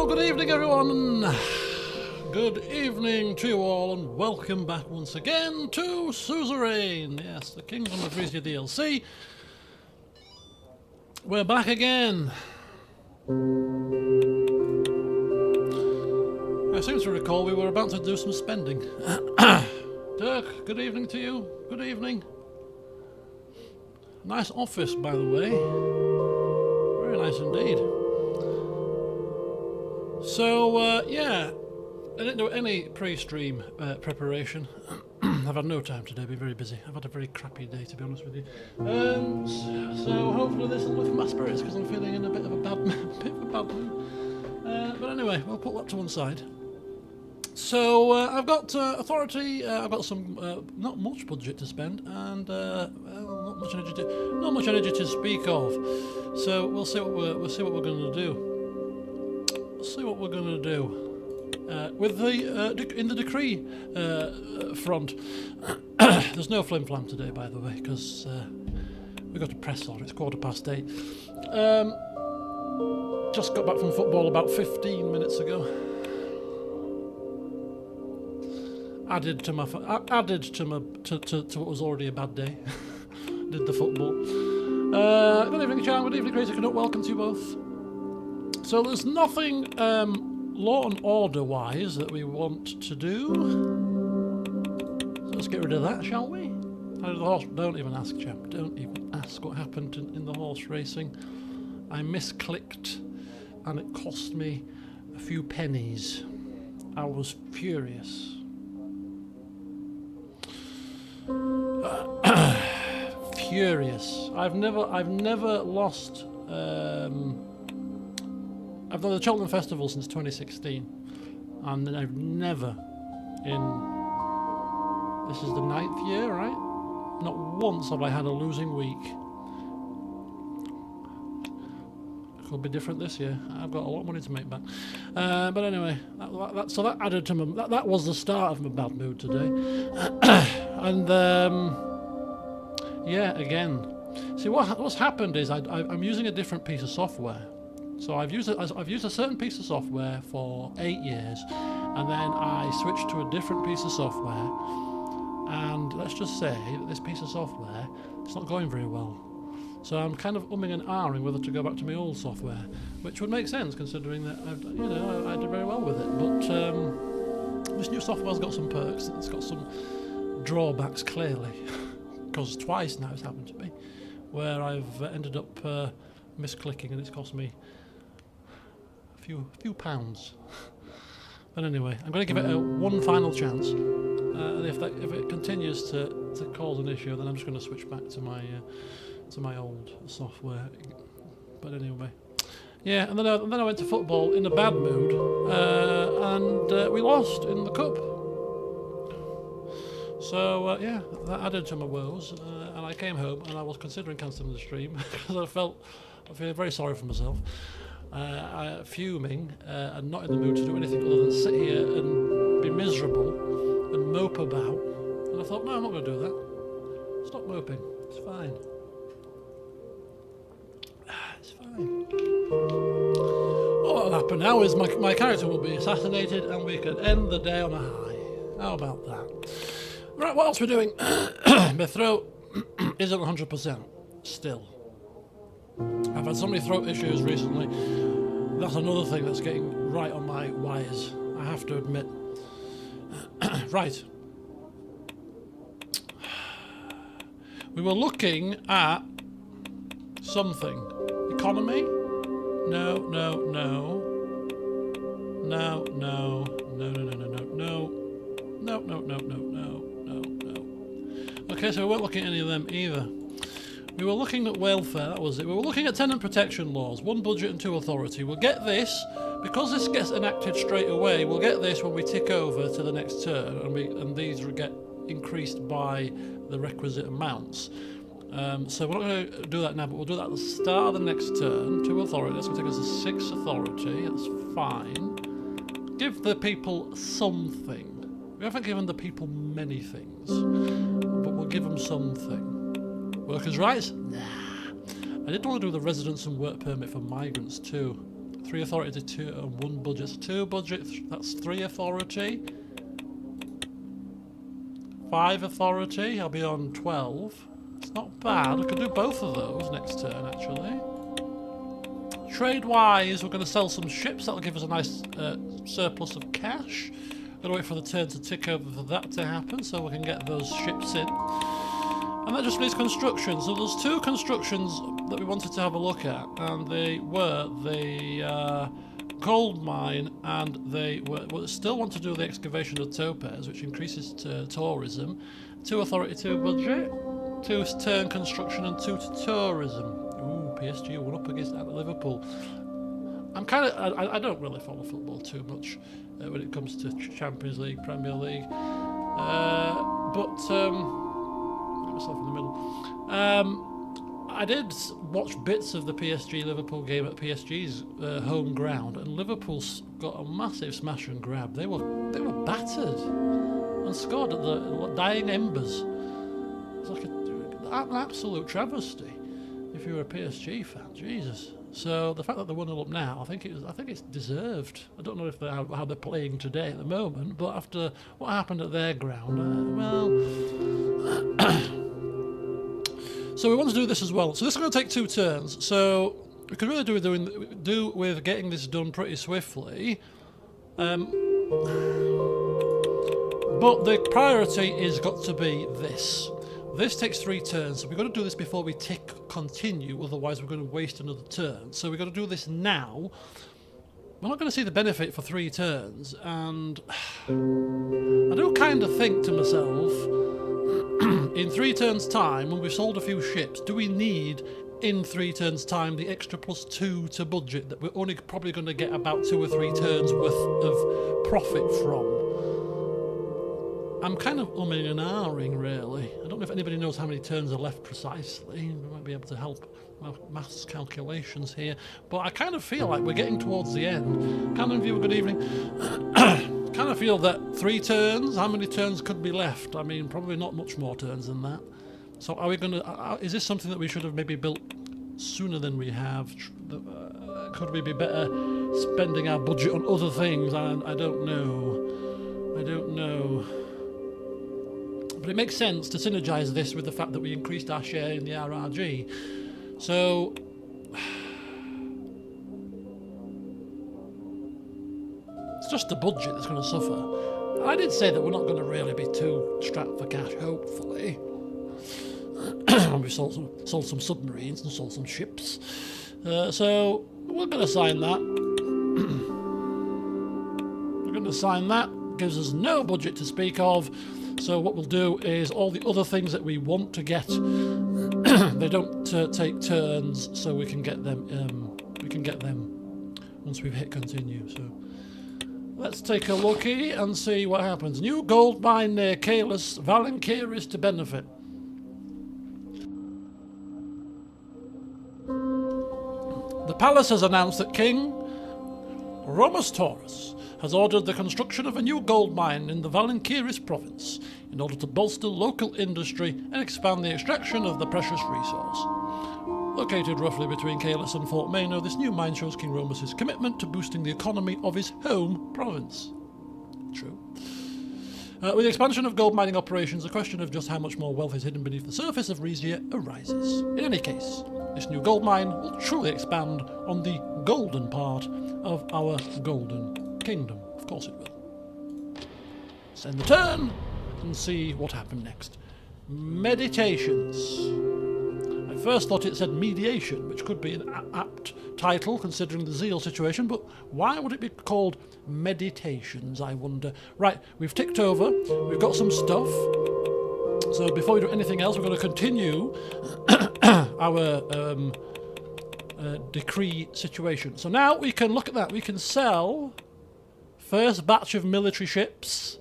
good evening everyone. Good evening to you all and welcome back once again to Suzerain. Yes, the Kingdom of Rizia DLC. We're back again. I seem to recall we were about to do some spending. Dirk, good evening to you. Good evening. Nice office, by the way. Very nice indeed. So, yeah, I didn't do any pre-stream preparation. I've had no time today, been very busy. I've had a very crappy day, to be honest with you. So hopefully this will lift my spirits, because I'm feeling in a bit of a bad mood. But anyway, we'll put that to one side. So, I've got authority, I've got some, not much budget to spend, and, well, not much energy to speak of. So, we'll see what we're going to do. See what we're going to do with the in the decree front. There's no flim flam today, by the way, because we got to press on. It's 8:15. Just got back from football about 15 minutes ago. Added to what was already a bad day. Did the football. Good evening, Charm. Good evening, Crazy Canuck. Welcome to you both. So there's nothing law and order wise that we want to do. So let's get rid of that, shall we? How did the horse? Don't even ask, chap. Don't even ask what happened in the horse racing. I misclicked and it cost me a few pennies. I was furious. Furious. I've never lost. I've done the Cheltenham Festival since 2016, and I've never, this is the 9th year, right? Not once have I had a losing week. It could be different this year. I've got a lot of money to make back. But anyway, so that added to my, that was the start of my bad mood today. And yeah, again. See, what's happened is I'm using a different piece of software. So I've used a certain piece of software for 8 years, and then I switched to a different piece of software, and let's just say that this piece of software is not going very well. So I'm kind of umming and ahhing whether to go back to my old software, which would make sense considering that I did very well with it. But this new software's got some perks, and it's got some drawbacks clearly, because twice now it's happened to me, where I've ended up misclicking and it's cost me a few pounds. But anyway, I'm going to give it one final chance. And if it continues to cause an issue, then I'm just going to switch back to my old software. But anyway, yeah. And then I went to football in a bad mood, and we lost in the cup. So yeah, that added to my woes, and I came home and I was considering cancelling the stream because I'm feeling very sorry for myself. Fuming and not in the mood to do anything other than sit here and be miserable and mope about. And I thought, no, I'm not going to do that. Stop moping. It's fine. It's fine. All that'll happen now is my character will be assassinated and we can end the day on a high. How about that? Right, what else we're doing? My throat isn't 100% still. I've had so many throat issues recently. That's another thing that's getting right on my wires, I have to admit. Right. We were looking at something. Economy? No. Okay, so we weren't looking at any of them either. We were looking at welfare, that was it. We were looking at tenant protection laws, 1 budget and 2 authority. We'll get this, because this gets enacted straight away, we'll get this when we tick over to the next turn, and these get increased by the requisite amounts. So we're not going to do that now, but we'll do that at the start of the next turn. 2 authority, that's going to take us to 6 authority, that's fine. Give the people something. We haven't given the people many things, but we'll give them something. Workers' rights? Nah. I did want to do the residence and work permit for migrants too. 3 authority to 2 and 1 budget. So 2 budget, that's 3 authority. 5 authority, I'll be on 12. It's not bad, I could do both of those next turn actually. Trade-wise, we're going to sell some ships, that'll give us a nice surplus of cash. Gotta wait for the turn to tick over for that to happen so we can get those ships in. And that just leaves construction. So there's 2 constructions that we wanted to have a look at, and they were the gold mine, and they still want to do the excavation of topaz, which increases to tourism. 2 authority, 2 budget, 2 turn construction, and 2 to tourism. Ooh, PSG 1 up against Liverpool. I'm kind of I don't really follow football too much when it comes to Champions League, Premier League, but get myself in the middle. I did watch bits of the PSG Liverpool game at PSG's home ground, and Liverpool's got a massive smash and grab. They were battered and scored at the dying embers. It's like an absolute travesty if you were a PSG fan. Jesus. So the fact that they're 1-0 up now, I think it's deserved. I don't know if how they're playing today at the moment, but after what happened at their ground, well. So we want to do this as well. So this is going to take 2 turns. So we could really do with getting this done pretty swiftly. But the priority is got to be this. This takes 3 turns, so we've got to do this before we tick continue, otherwise we're going to waste another turn. So we've got to do this now. We're not going to see the benefit for 3 turns, and I do kind of think to myself, in 3 turns' time, when we've sold a few ships, do we need, in 3 turns' time, the extra +2 to budget that we're only probably going to get about 2 or 3 turns worth of profit from? I'm kind of umming and ahhing, really. I don't know if anybody knows how many turns are left precisely. We might be able to help maths calculations here. But I kind of feel like we're getting towards the end. Canon viewer, good evening. Kind of feel that 3 turns, how many turns could be left? I mean, probably not much more turns than that. So are we going to... is this something that we should have maybe built sooner than we have? Could we be better spending our budget on other things? I don't know. I don't know. But it makes sense to synergise this with the fact that we increased our share in the RRG. So... it's just the budget that's going to suffer. I did say that we're not going to really be too strapped for cash, hopefully. We sold some submarines and sold some ships. So we're going to sign that. We're going to sign that. Gives us no budget to speak of. So what we'll do is all the other things that we want to get, they don't take turns, so we can get them. We can get them once we've hit continue. So let's take a looky and see what happens. New gold mine near Caelus, Valenkiris to benefit. The palace has announced that King Romus Taurus has ordered the construction of a new gold mine in the Valenkiris province in order to bolster local industry and expand the extraction of the precious resource. Located roughly between Caelus and Fort Mano, this new mine shows King Romus' commitment to boosting the economy of his home province. True. With the expansion of gold mining operations, the question of just how much more wealth is hidden beneath the surface of Rizia arises. In any case, this new gold mine will truly expand on the golden part of our golden kingdom. Of course it will. Send the turn and see what happened next. Meditations. I first thought it said mediation, which could be an apt title considering the Zille situation, but why would it be called meditations, I wonder? Right, we've ticked over, we've got some stuff, so before we do anything else we're going to continue our decree situation. So now we can look at that, we can sell first batch of military ships.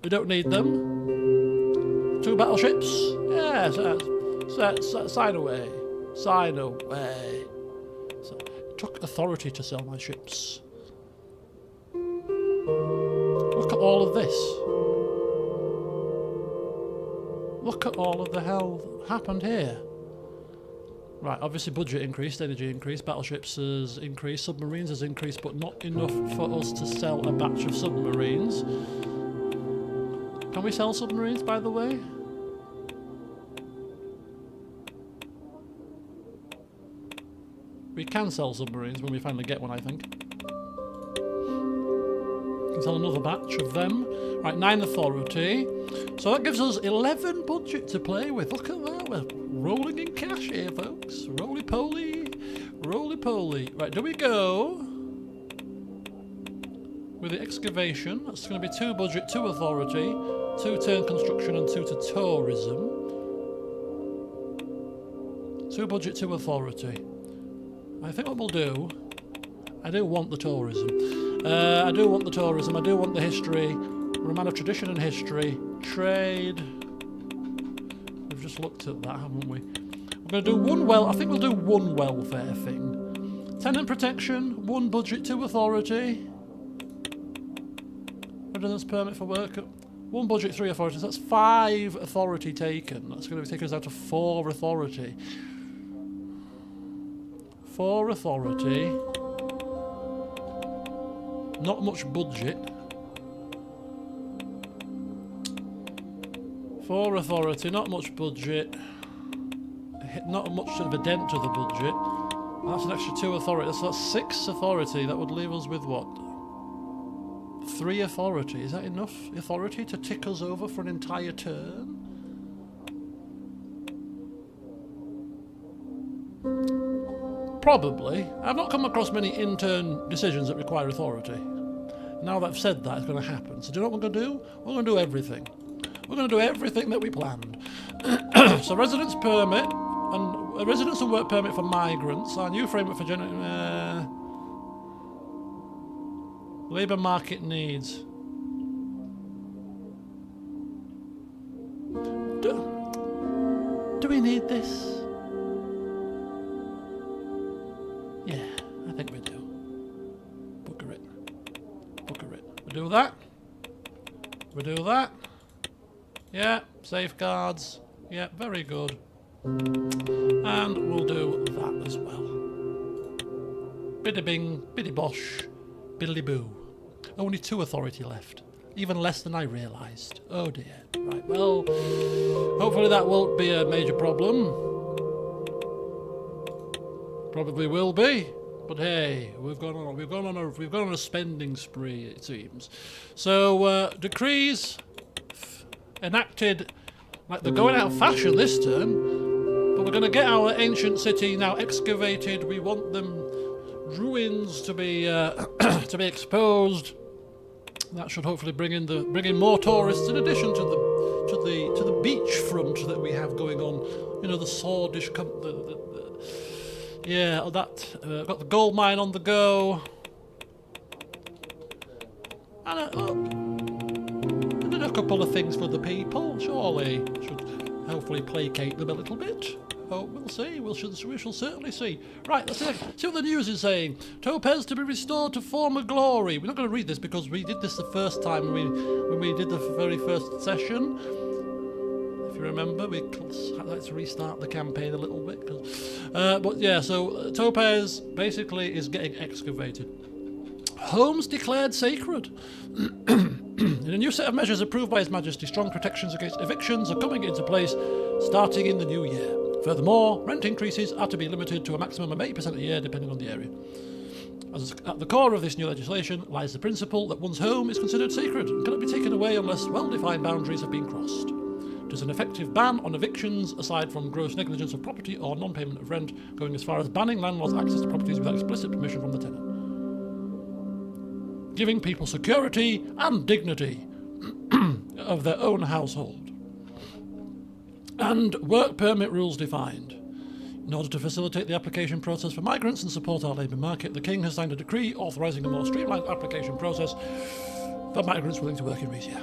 We don't need them. 2 battleships. Yeah, sign away. Sign away. So, it took authority to sell my ships. Look at all of this. Look at all of the hell that happened here. Right, obviously budget increased, energy increased, battleships has increased, submarines has increased, but not enough for us to sell a batch of submarines. Can we sell submarines, by the way? We can sell submarines when we finally get one, I think. We can sell another batch of them. Right, 9 authority. So that gives us 11 budget to play with. Look at that, we're rolling in cash here, folks. Roly-poly, roly-poly. Right, do we go with the excavation? That's going to be 2 budget, 2 authority, 2 turn construction and 2 to tourism. 2 budget, 2 authority. I think what we'll do, I do want the tourism. I do want the tourism, I do want the history. We're a man of tradition and history. Trade. We've just looked at that, haven't we? We're going to do 1 well, I think we'll do 1 welfare thing. Tenant protection, 1 budget, 2 authority. Residence permit for work. 1 budget, 3 authorities. That's 5 authority taken. That's going to be taking us out to 4 authority. 4 authority. Not much budget. 4 authority, not much budget. Not much of a dent to the budget. That's an extra 2 authority. So that's 6 authority. That would leave us with what? 3 authority. Is that enough authority to tick us over for an entire turn? Probably. I've not come across many in-turn decisions that require authority. Now that I've said that, it's going to happen. So do you know what we're going to do? We're going to do everything. We're going to do everything that we planned. So residence permit, and a residence and work permit for migrants, our new framework for labour market needs. Do we need this? Yeah, I think we do. Booker it. Booker it. We do that. We do that. Yeah, safeguards. Yeah, very good. And we'll do that as well. Biddy bing, biddy bosh, biddly boo. Only 2 authority left. Even less than I realised. Oh dear. Right, well, hopefully that won't be a major problem. Probably will be. But hey, we've gone on a spending spree, it seems. So decrees enacted, like they're going out of fashion this turn, but we're going to get our ancient city now excavated. We want them ruins to be to be exposed. That should hopefully bring in more tourists, in addition to the beachfront that we have going on. You know, the Swordish yeah, that got the gold mine on the go, and a couple of things for the people. Surely should hopefully placate them a little bit. Oh, we'll see. We shall certainly see. Right, let's see what the news is saying. Topaz to be restored to former glory. We're not going to read this because we did this the first time when we did the very first session. If you remember, we had to restart the campaign a little bit. But yeah, so Topaz basically is getting excavated. Homes declared sacred. In a new set of measures approved by His Majesty, strong protections against evictions are coming into place starting in the new year. Furthermore, rent increases are to be limited to a maximum of 8% a year, depending on the area. At the core of this new legislation lies the principle that one's home is considered sacred and cannot be taken away unless well-defined boundaries have been crossed. It is an effective ban on evictions, aside from gross negligence of property or non-payment of rent, going as far as banning landlords access to properties without explicit permission from the tenant. Giving people security and dignity of their own household. And work permit rules defined. In order to facilitate the application process for migrants and support our labour market, the King has signed a decree authorising a more streamlined application process for migrants willing to work in Rizia.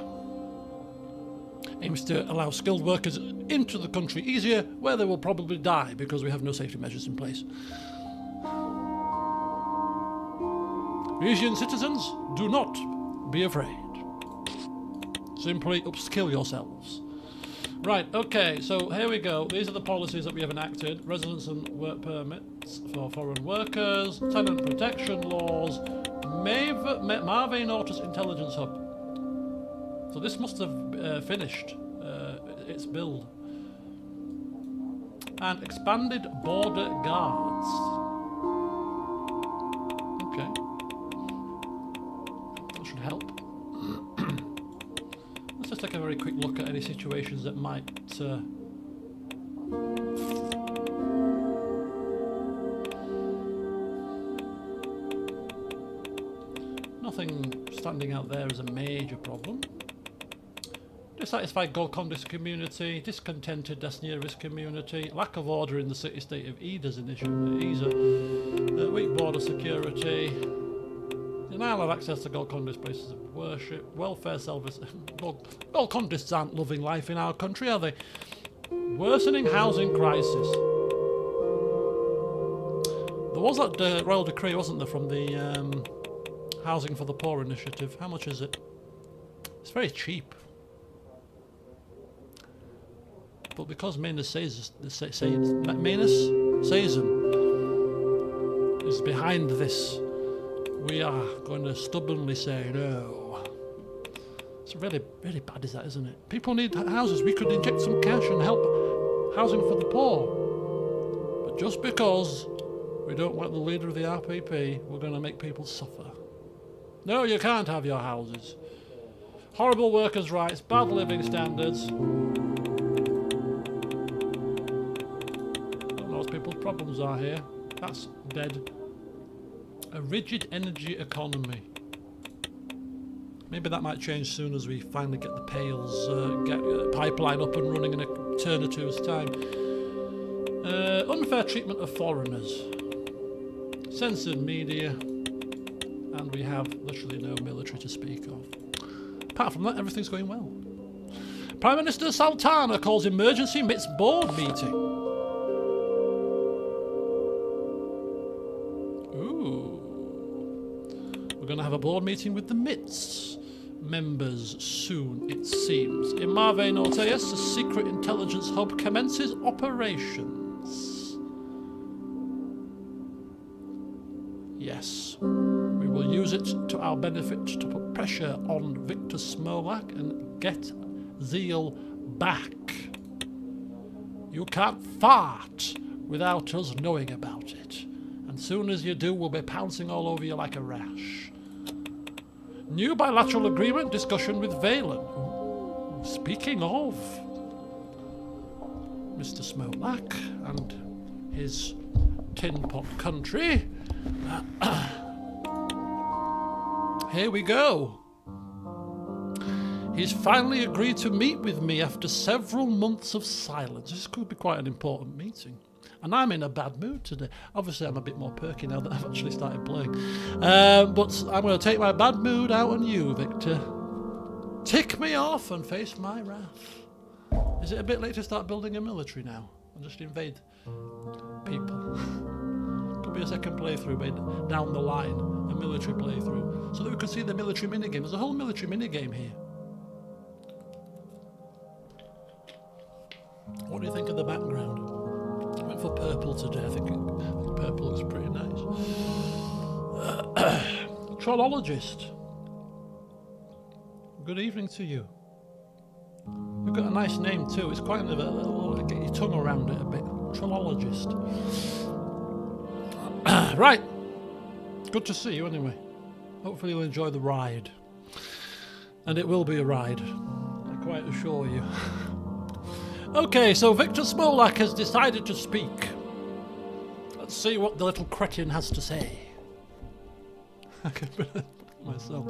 Aims to allow skilled workers into the country easier, where they will probably die because we have no safety measures in place. Rizian citizens, do not be afraid. Simply upskill yourselves. Right, okay, so here we go. These are the policies that we have enacted. Residence and work permits for foreign workers, tenant protection laws, Marvin Autos Intelligence Hub. So this must have finished its build. And expanded border guards. Okay. That should help. Let's just take a very quick look at any situations that might... Nothing standing out there as a major problem. Dissatisfied Golcondas community, discontented Desnieris community, lack of order in the city-state of Ida's Eza, weak border security, denial of access to Golcondas places of worship, welfare service. Golcondists aren't loving life in our country, are they? Worsening housing crisis. There was that royal decree, wasn't there, from the Housing for the Poor initiative. How much is it? It's very cheap. But because Manus Sazin is behind this, we are going to stubbornly say no. It's really, really bad, is that, isn't it? People need houses. We could inject some cash and help housing for the poor. But just because we don't want the leader of the RPP, we're going to make people suffer. No, you can't have your houses. Horrible workers' rights, bad living standards. People's problems are here. That's dead. A rigid energy economy. Maybe that might change soon as we finally get the Pales get a pipeline up and running in a turn or two's time. Unfair treatment of foreigners. Censored media. And we have literally no military to speak of. Apart from that, everything's going well. Prime Minister Sultana calls emergency MITS board meeting. We're going to have a board meeting with the MITS members soon, it seems. In Marve Norteus, a secret intelligence hub commences operations. Yes, we will use it to our benefit to put pressure on Victor Smolak and get Zille back. You can't fart without us knowing about it. And soon as you do, we'll be pouncing all over you like a rash. New bilateral agreement discussion with Wehlen. Ooh, speaking of Mr. Smolak and his tin pot country, here we go. He's finally agreed to meet with me after several months of silence. This could be quite an important meeting. And I'm in a bad mood today. Obviously, I'm a bit more perky now that I've actually started playing. But I'm going to take my bad mood out on you, Victor. Tick me off and face my wrath. Is it a bit late to start building a military now? And just invade people? Could be a second playthrough down the line. A military playthrough. So that we can see the military minigame. There's a whole military minigame here. What do you think of the background? I went for purple today. I think purple looks pretty nice. Trollologist. Good evening to you. You've got a nice name too. It's quite a little, get your tongue around it a bit. Trollologist. Right. Good to see you anyway. Hopefully you'll enjoy the ride. And it will be a ride. I quite assure you. Okay, so Victor Smolak has decided to speak. Let's see what the little cretin has to say. I can put myself.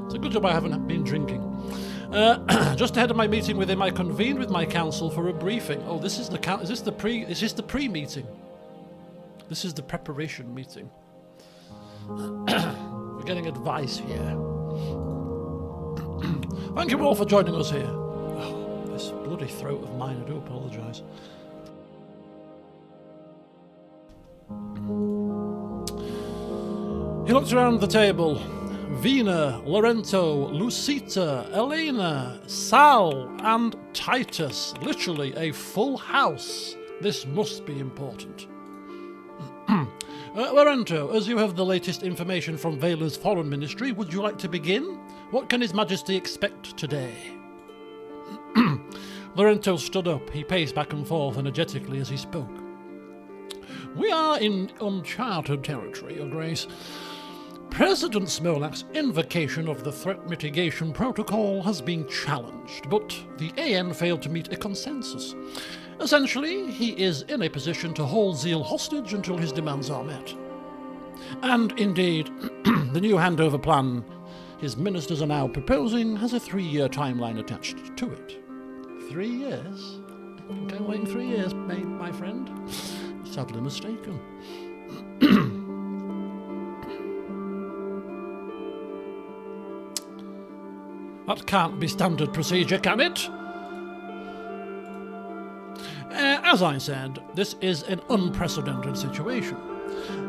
It's a good job I haven't been drinking. Just ahead of my meeting with him, I convened with my council for a briefing. Oh, this is the is this the pre-meeting? This is the preparation meeting. We're getting advice here. Thank you all for joining us here. This bloody throat of mine, I do apologise. He looked around the table. Vina, Lorenzo, Lucita, Elena, Sal, and Titus. Literally a full house. This must be important. Lorenzo, as you have the latest information from Wehlen's foreign ministry, would you like to begin? What can His Majesty expect today? Lorenzo stood up. He paced back and forth energetically as he spoke. We are in uncharted territory, Your Grace. President Smolak's invocation of the threat mitigation protocol has been challenged, but the AN failed to meet a consensus. Essentially, he is in a position to hold Zille hostage until his demands are met. And indeed, the new handover plan his ministers are now proposing has a 3-year timeline attached to it. 3 years? I think I'm waiting 3 years, my friend. Sadly mistaken. That can't be standard procedure, can it? As I said, this is an unprecedented situation.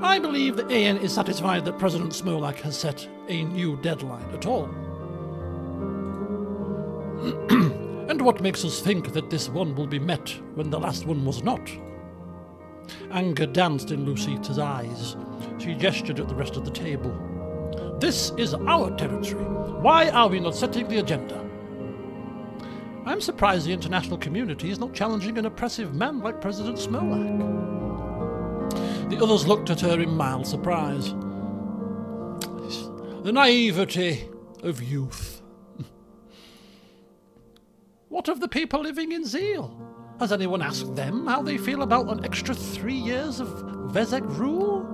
I believe the AN is satisfied that President Smolak has set a new deadline at all. And what makes us think that this one will be met when the last one was not? Anger danced in Lucita's eyes. She gestured at the rest of the table. This is our territory. Why are we not setting the agenda? I'm surprised the international community is not challenging an oppressive man like President Smolak. The others looked at her in mild surprise. The naivety of youth. What of the people living in Zille? Has anyone asked them how they feel about an extra 3 years of Vezek rule?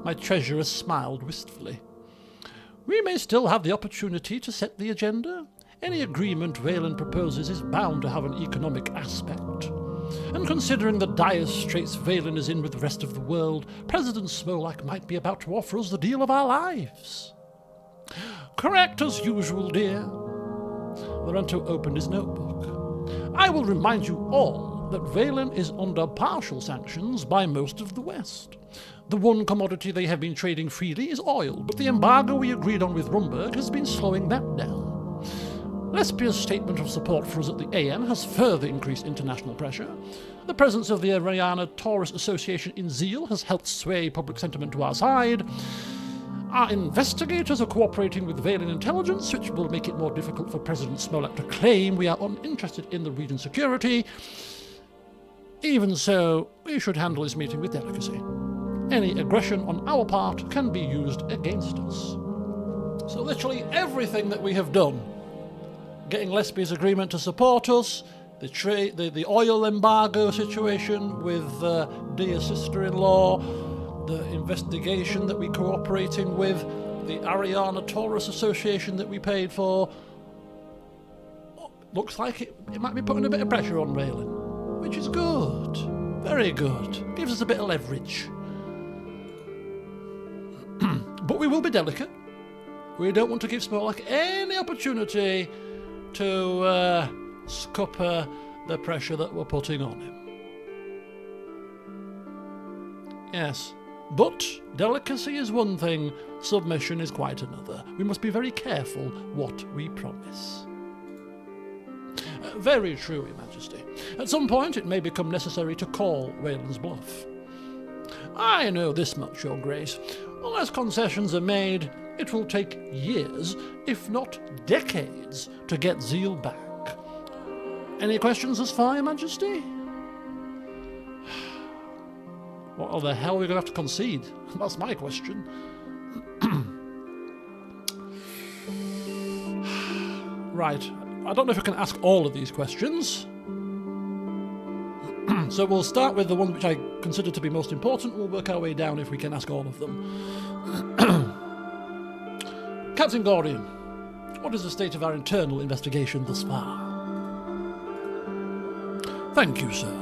My treasurer smiled wistfully. We may still have the opportunity to set the agenda. Any agreement Wehlen proposes is bound to have an economic aspect. And considering the dire straits Wehlen is in with the rest of the world, President Smolak might be about to offer us the deal of our lives. Correct as usual, dear. Lorenzo opened his notebook. I will remind you all that Wehlen is under partial sanctions by most of the West. The one commodity they have been trading freely is oil, but the embargo we agreed on with Rumberg has been slowing that down. Lespia's statement of support for us at the AN has further increased international pressure. The presence of the Ariana Taurus Association in Zille has helped sway public sentiment to our side. Our investigators are cooperating with Wehlen intelligence, which will make it more difficult for President Smolak to claim we are uninterested in the region's security. Even so, we should handle this meeting with delicacy. Any aggression on our part can be used against us. So literally everything that we have done, getting Lespia's agreement to support us, the oil embargo situation with dear sister-in-law, the investigation that we're cooperating with, the Ariana Taurus Association that we paid for, looks like it might be putting a bit of pressure on Wehlen, which is good, very good, gives us a bit of leverage. But we will be delicate. We don't want to give Smolak any opportunity to scupper the pressure that we're putting on him. Yes, but delicacy is one thing, submission is quite another. We must be very careful what we promise. Very true, Your Majesty. At some point it may become necessary to call Wehlen's bluff. I know this much, Your Grace. Unless concessions are made, it will take years, if not decades, to get Zille back. Any questions thus far, Your Majesty? What the hell are we going to have to concede? That's my question. Right, I don't know if I can ask all of these questions. So we'll start with the one which I consider to be most important. We'll work our way down if we can ask all of them. Captain Gordon, what is the state of our internal investigation thus far? Thank you, sir.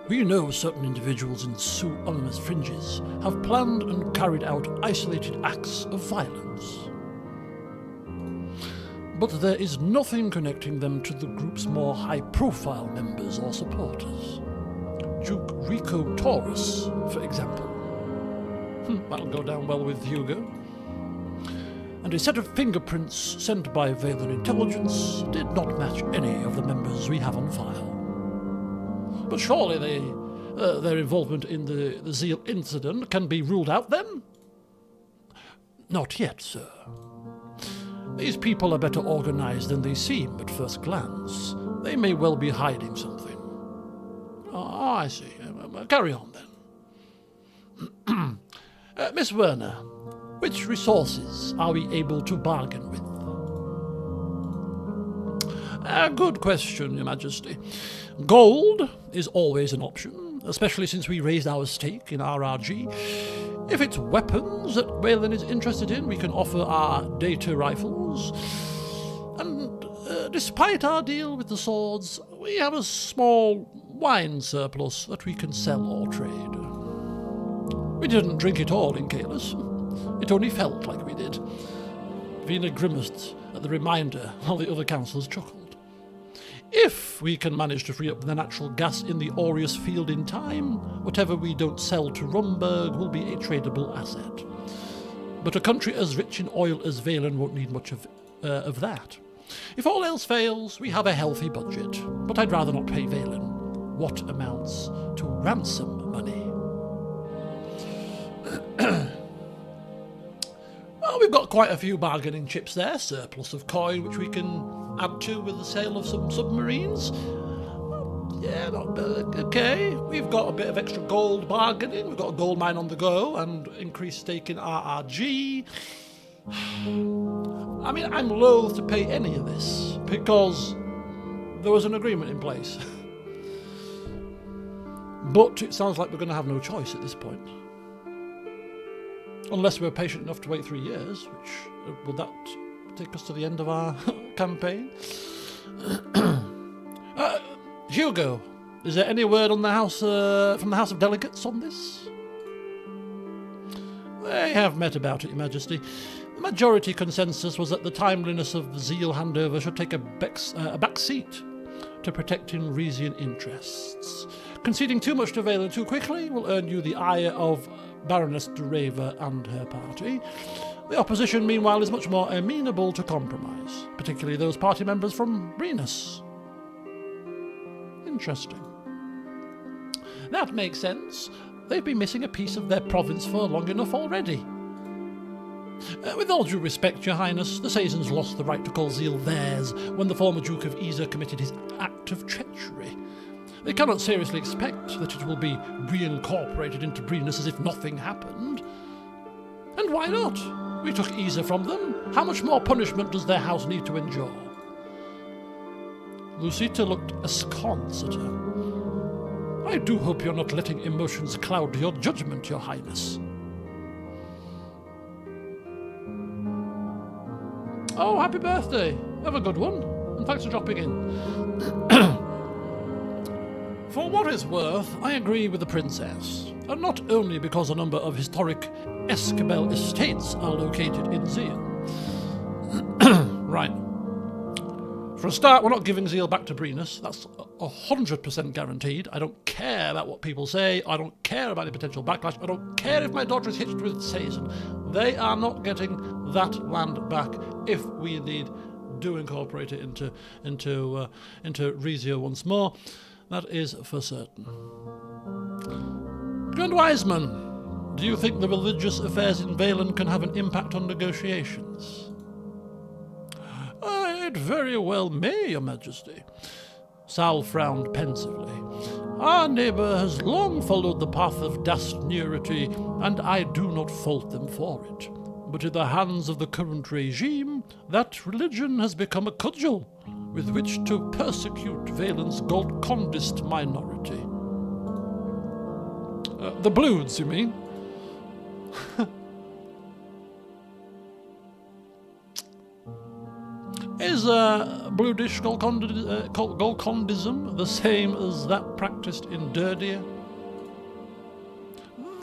We know certain individuals in pseudonymous fringes have planned and carried out isolated acts of violence. But there is nothing connecting them to the group's more high-profile members or supporters. Duke Rico Taurus, for example. That'll go down well with Hugo. and a set of fingerprints sent by Wehlen intelligence did not match any of the members we have on file. But surely their involvement in the Zille incident can be ruled out then? Not yet, sir. These people are better organized than they seem at first glance. They may well be hiding something. Oh, I see. Carry on then. Miss Werner, which resources are we able to bargain with? A good question, Your Majesty. Gold is always an option, especially since we raised our stake in RRG. If it's weapons that Wehlen is interested in, we can offer our data rifles. And despite our deal with the swords, we have a small wine surplus that we can sell or trade. We didn't drink it all in Kalis. It only felt like we did. Vina grimaced at the reminder while the other councillors chuckled. If we can manage to free up the natural gas in the Aureus field in time, whatever we don't sell to Rumberg will be a tradable asset. But a country as rich in oil as Wehlen won't need much of that. If all else fails, we have a healthy budget, but I'd rather not pay Wehlen what amounts to ransom money. Well, we've got quite a few bargaining chips there, surplus of coin which we can add to with the sale of some submarines. Yeah, okay. We've got a bit of extra gold bargaining. We've got a gold mine on the go and increased stake in RRG. I mean, I'm loath to pay any of this because there was an agreement in place. But it sounds like we're going to have no choice at this point. Unless we're patient enough to wait 3 years, which would that take us to the end of our campaign? Hugo, is there any word on the House from the House of Delegates on this? They have met about it, Your Majesty. The majority consensus was that the timeliness of the Zille handover should take a back seat to protecting Rizian interests. Conceding too much to Wehlen too quickly will earn you the ire of Baroness de Reva and her party. The opposition, meanwhile, is much more amenable to compromise, particularly those party members from Brenus. Interesting. That makes sense. They've been missing a piece of their province for long enough already. With all due respect, Your Highness, the Sazens lost the right to call Zille theirs when the former Duke of Isa committed his act of treachery. They cannot seriously expect that it will be reincorporated into Brenus as if nothing happened. And why not? We took Isa from them. How much more punishment does their house need to endure? Lucita looked askance at her. I do hope you're not letting emotions cloud your judgment, Your Highness. Oh, happy birthday. Have a good one. And thanks for dropping in. For what it's worth, I agree with the princess, and not only because a number of historic Escabel estates are located in Zille. Right. For a start, we're not giving Zille back to Brenus. That's 100% guaranteed. I don't care about what people say. I don't care about any potential backlash. I don't care if my daughter is hitched with Sazin. They are not getting that land back if we indeed do incorporate it into Rizia once more. That is for certain. Grand Wiseman, do you think the religious affairs in Wehlen can have an impact on negotiations? It very well may, Your Majesty. Sal frowned pensively. Our neighbour has long followed the path of dastnurity, and I do not fault them for it. But in the hands of the current regime, that religion has become a cudgel with which to persecute Wehlen's Golkondist minority. The Bloods, you mean? Is Bludish Golkondism the same as that practiced in Derdia?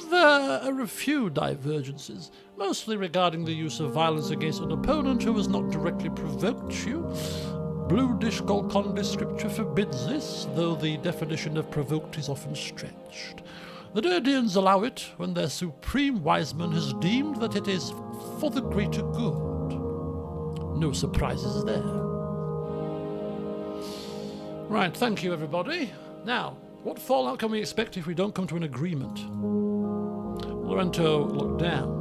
There are a few divergences, mostly regarding the use of violence against an opponent who has not directly provoked you. Bludish Golkondist scripture forbids this, though the definition of provoked is often stretched. The Derdians allow it when their supreme wiseman has deemed that it is for the greater good. No surprises there. Right, thank you everybody. Now, what fallout can we expect if we don't come to an agreement? Lorento looked down.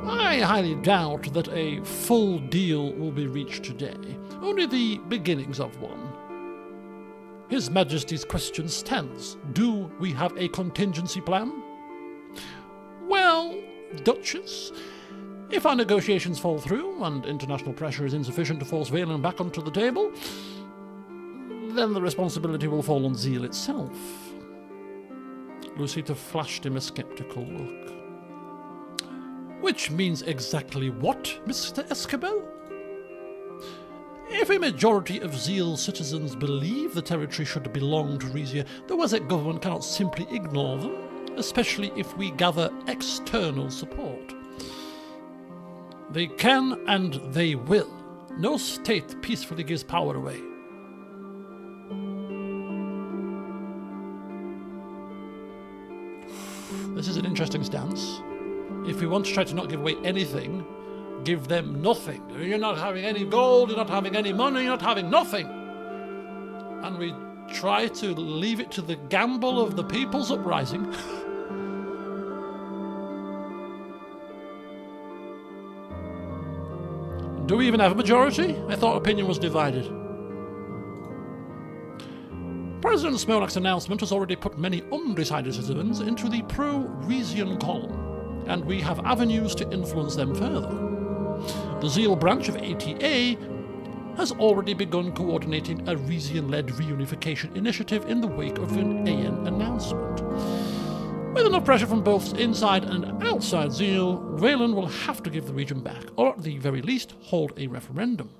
I highly doubt that a full deal will be reached today. Only the beginnings of one. His Majesty's question stands. Do we have a contingency plan? Well, Duchess, if our negotiations fall through and international pressure is insufficient to force Wehlen back onto the table, then the responsibility will fall on Zille itself. Lucita flashed him a sceptical look. Which means exactly what, Mr. Escabel? If a majority of Zille's citizens believe the territory should belong to Rizia, the Wessex government cannot simply ignore them, especially if we gather external support. They can and they will. No state peacefully gives power away. This is an interesting stance. If we want to try to not give away anything, give them nothing. You're not having any gold, you're not having any money, you're not having nothing. And we try to leave it to the gamble of the people's uprising. Do we even have a majority? I thought opinion was divided. President Smolak's announcement has already put many undecided citizens into the pro-Rizian column, and we have avenues to influence them further. The Zille branch of ATA has already begun coordinating a Rizian-led reunification initiative in the wake of an AN announcement. With enough pressure from both inside and outside Zille, Wehlen will have to give the region back, or at the very least, hold a referendum.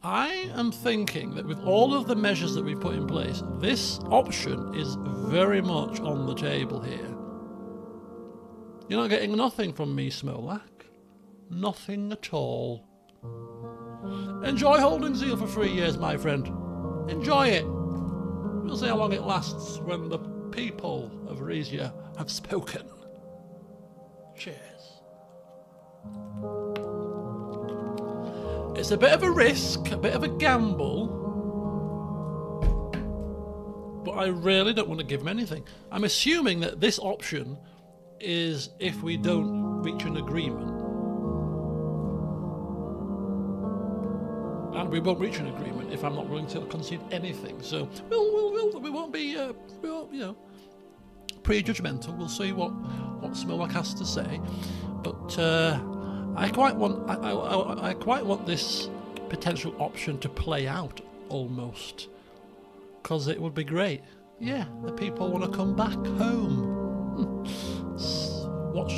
I am thinking that with all of the measures that we've put in place, this option is very much on the table here. You're not getting nothing from me, Smolak. Nothing at all. Enjoy holding Zille for 3 years, my friend. Enjoy it. We'll see how long it lasts when the people of Rizia have spoken. Cheers. It's a bit of a risk, a bit of a gamble, but I really don't want to give him anything. I'm assuming that this option is if we don't reach an agreement. And we won't reach an agreement if I'm not willing to concede anything. So we won't be, prejudgmental. We'll see what Smolak has to say. But I quite want this potential option to play out almost, because it would be great. Yeah, the people want to come back home. Watch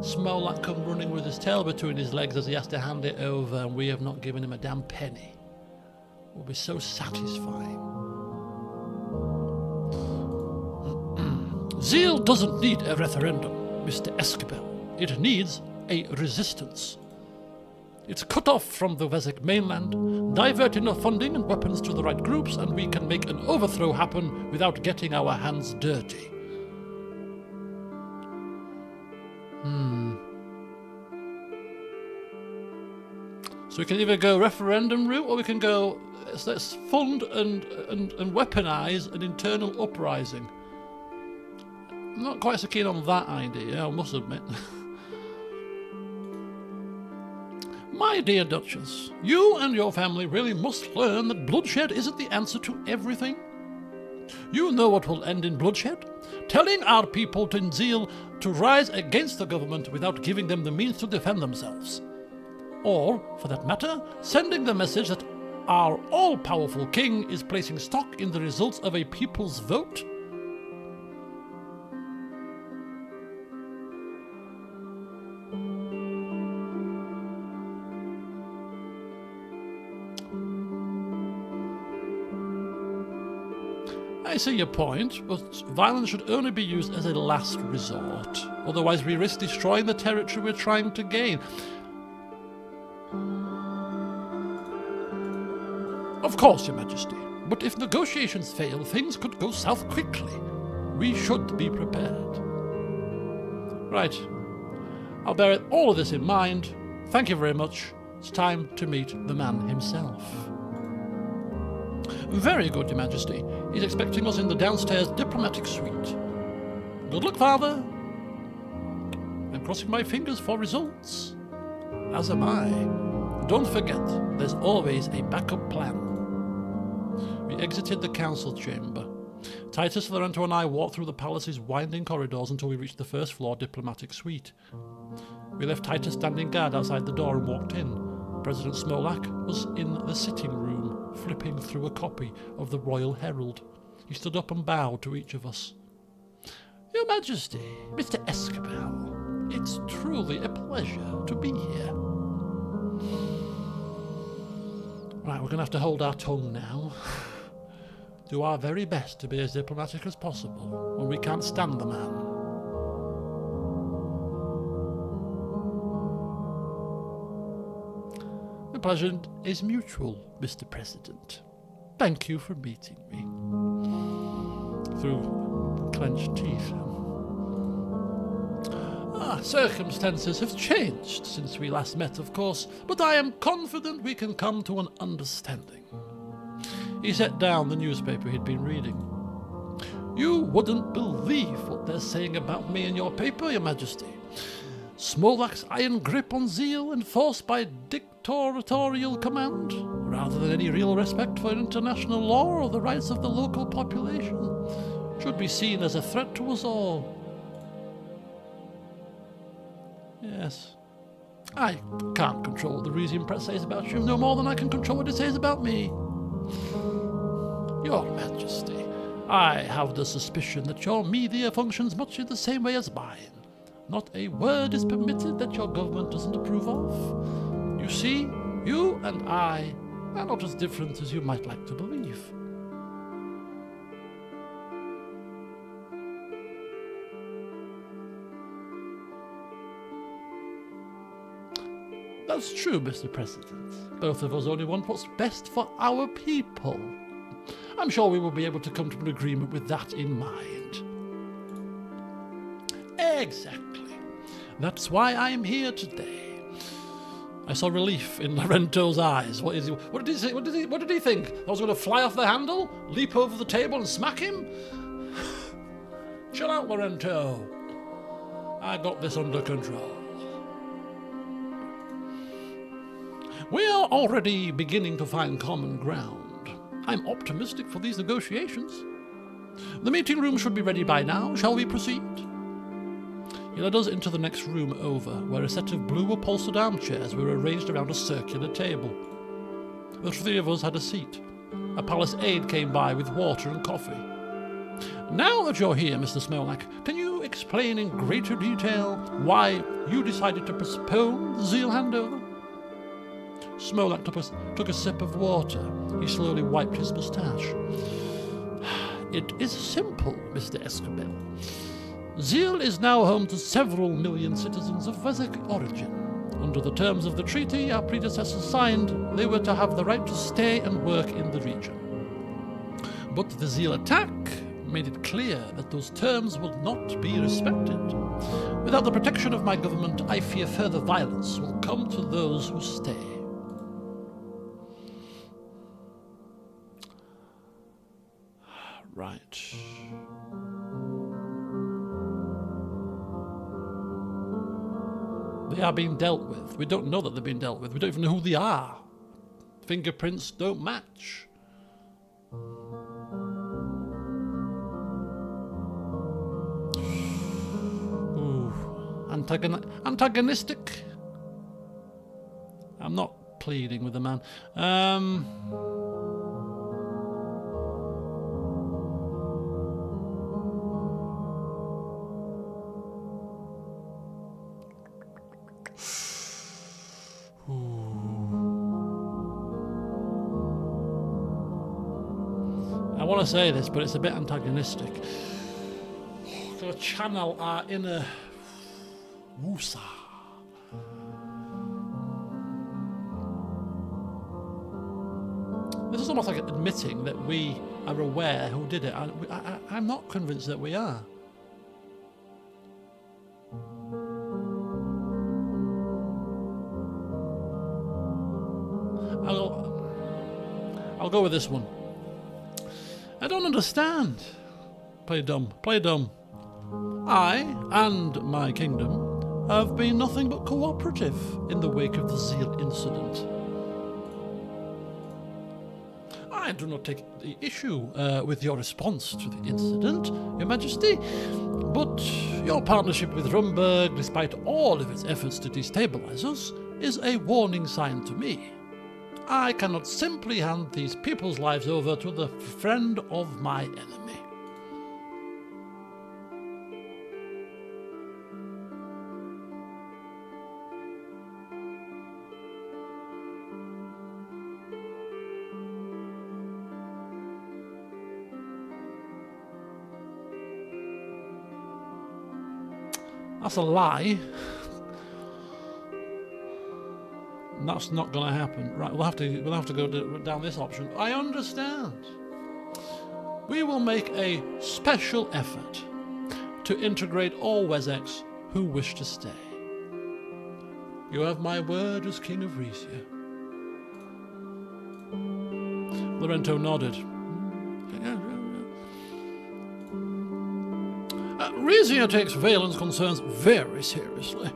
Smolak come running with his tail between his legs as he has to hand it over, and we have not given him a damn penny. It will be so satisfying. Zille doesn't need a referendum, Mr. Escabel. It needs a resistance. It's cut off from the Wessex mainland, divert enough funding and weapons to the right groups, and we can make an overthrow happen without getting our hands dirty. So we can either go referendum route, or we can go, let's fund and weaponize an internal uprising. I'm not quite so keen on that idea, I must admit. My dear Duchess, you and your family really must learn that bloodshed isn't the answer to everything. You know what will end in bloodshed? Telling our people in Zille to rise against the government without giving them the means to defend themselves. Or, for that matter, sending the message that our all-powerful king is placing stock in the results of a people's vote. I see your point, but violence should only be used as a last resort. Otherwise we risk destroying the territory we're trying to gain. Of course, Your Majesty, but if negotiations fail, things could go south quickly. We should be prepared. Right. I'll bear all of this in mind. Thank you very much. It's time to meet the man himself. Very good, Your Majesty. He's expecting us in the downstairs diplomatic suite. Good luck, Father. I'm crossing my fingers for results. As am I. Don't forget, there's always a backup plan. We exited the council chamber. Titus, Lorenzo and I walked through the palace's winding corridors until we reached the first floor diplomatic suite. We left Titus standing guard outside the door and walked in. President Smolak was in the sitting room, flipping through a copy of the Royal Herald. He stood up and bowed to each of us. Your Majesty, Mr. Escabel, it's truly a pleasure to be here. Right, we're going to have to hold our tongue now. Do our very best to be as diplomatic as possible when we can't stand the man. The pleasure is mutual, Mr. President. Thank you for meeting me. Through clenched teeth. Circumstances have changed since we last met, of course, but I am confident we can come to an understanding. He set down the newspaper he'd been reading. You wouldn't believe what they're saying about me in your paper, Your Majesty. Smolak's iron grip on Zille enforced by dictatorial command, rather than any real respect for international law or the rights of the local population, should be seen as a threat to us all. Yes. I can't control what the Rizian press says about you no more than I can control what it says about me. Your Majesty, I have the suspicion that your media functions much in the same way as mine. Not a word is permitted that your government doesn't approve of. You see, you and I are not as different as you might like to believe. That's true, Mr. President. Both of us only want what's best for our people. I'm sure we will be able to come to an agreement with that in mind. Exactly. That's why I'm here today. I saw relief in Lorenzo's eyes. What did he say? What did he think? I was going to fly off the handle, leap over the table and smack him? Chill out, Lorenzo. I got this under control. We are already beginning to find common ground. I'm optimistic for these negotiations. The meeting room should be ready by now. Shall we proceed? He led us into the next room over, where a set of blue upholstered armchairs were arranged around a circular table. The three of us had a seat. A palace aide came by with water and coffee. Now that you're here, Mr. Smolak, can you explain in greater detail why you decided to postpone the Zille handover? Smolak took a sip of water. He slowly wiped his moustache. It is simple, Mr. Escabel. Zille is now home to several million citizens of Vezek origin. Under the terms of the treaty our predecessors signed, they were to have the right to stay and work in the region. But the Zille attack made it clear that those terms will not be respected. Without the protection of my government, I fear further violence will come to those who stay. Right. They are being dealt with. We don't know that they're being dealt with. We don't even know who they are. Fingerprints don't match. Ooh. Antagonistic? I'm not pleading with the man. I want to say this, but it's a bit antagonistic. To channel our inner Wusa. This is almost like admitting that we are aware who did it. I'm not convinced that we are. I'll go with this one. I don't understand. Play dumb. Play dumb. I and my kingdom have been nothing but cooperative in the wake of the Zille incident. I do not take the issue with your response to the incident, Your Majesty, but your partnership with Rumberg, despite all of its efforts to destabilize us, is a warning sign to me. I cannot simply hand these people's lives over to the friend of my enemy. That's a lie. That's not going to happen. Right, we'll have to go down this option. I understand. We will make a special effort to integrate all Wessex who wish to stay. You have my word as King of Rizia. Lorento nodded. Rizia takes Wehlen's concerns very seriously,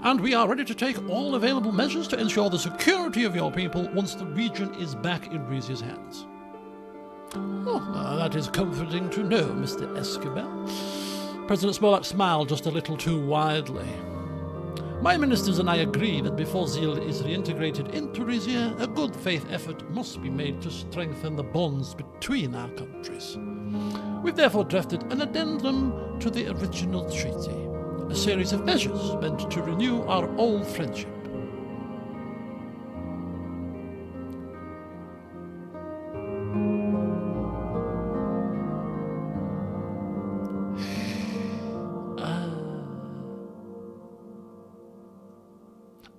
and we are ready to take all available measures to ensure the security of your people once the region is back in Rizia's hands. Oh, that is comforting to know, Mr. Esquivel. President Smolak smiled just a little too widely. My ministers and I agree that before Zille is reintegrated into Rizia, a good faith effort must be made to strengthen the bonds between our countries. We've therefore drafted an addendum to the original treaty, a series of measures meant to renew our old friendship.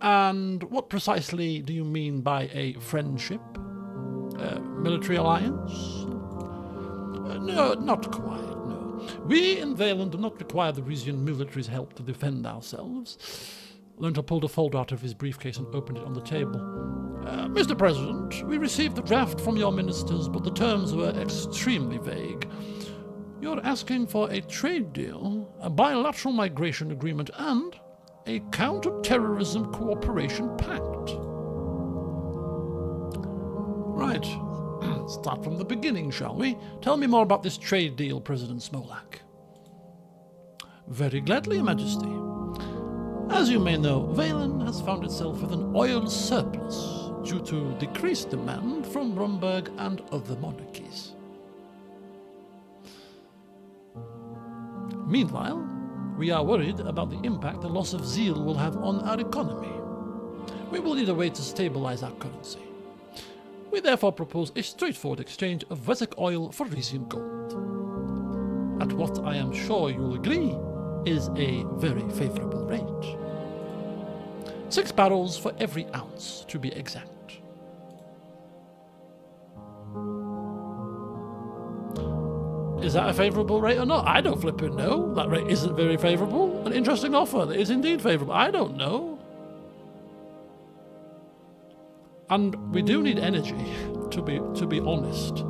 And what precisely do you mean by a friendship? Military alliance? No, not quite, no. We in Wehlen do not require the Rizian military's help to defend ourselves. Lorento pulled a folder out of his briefcase and opened it on the table. Mr. President, we received the draft from your ministers, but the terms were extremely vague. You're asking for a trade deal, a bilateral migration agreement, and a counter-terrorism cooperation pact. Right. Start from the beginning, shall we? Tell me more about this trade deal, President Smolak. Very gladly, Your Majesty. As you may know, Wehlen has found itself with an oil surplus due to decreased demand from Rumberg and other monarchies. Meanwhile, we are worried about the impact the loss of Zille will have on our economy. We will need a way to stabilize our currency. We therefore propose a straightforward exchange of Wessex oil for Rizian gold. At what I am sure you'll agree is a very favourable rate. 6 barrels for every ounce, to be exact. Is that a favourable rate or not? I don't flipping know. That rate isn't very favourable. An interesting offer that is indeed favourable. I don't know. And we do need energy, to be honest.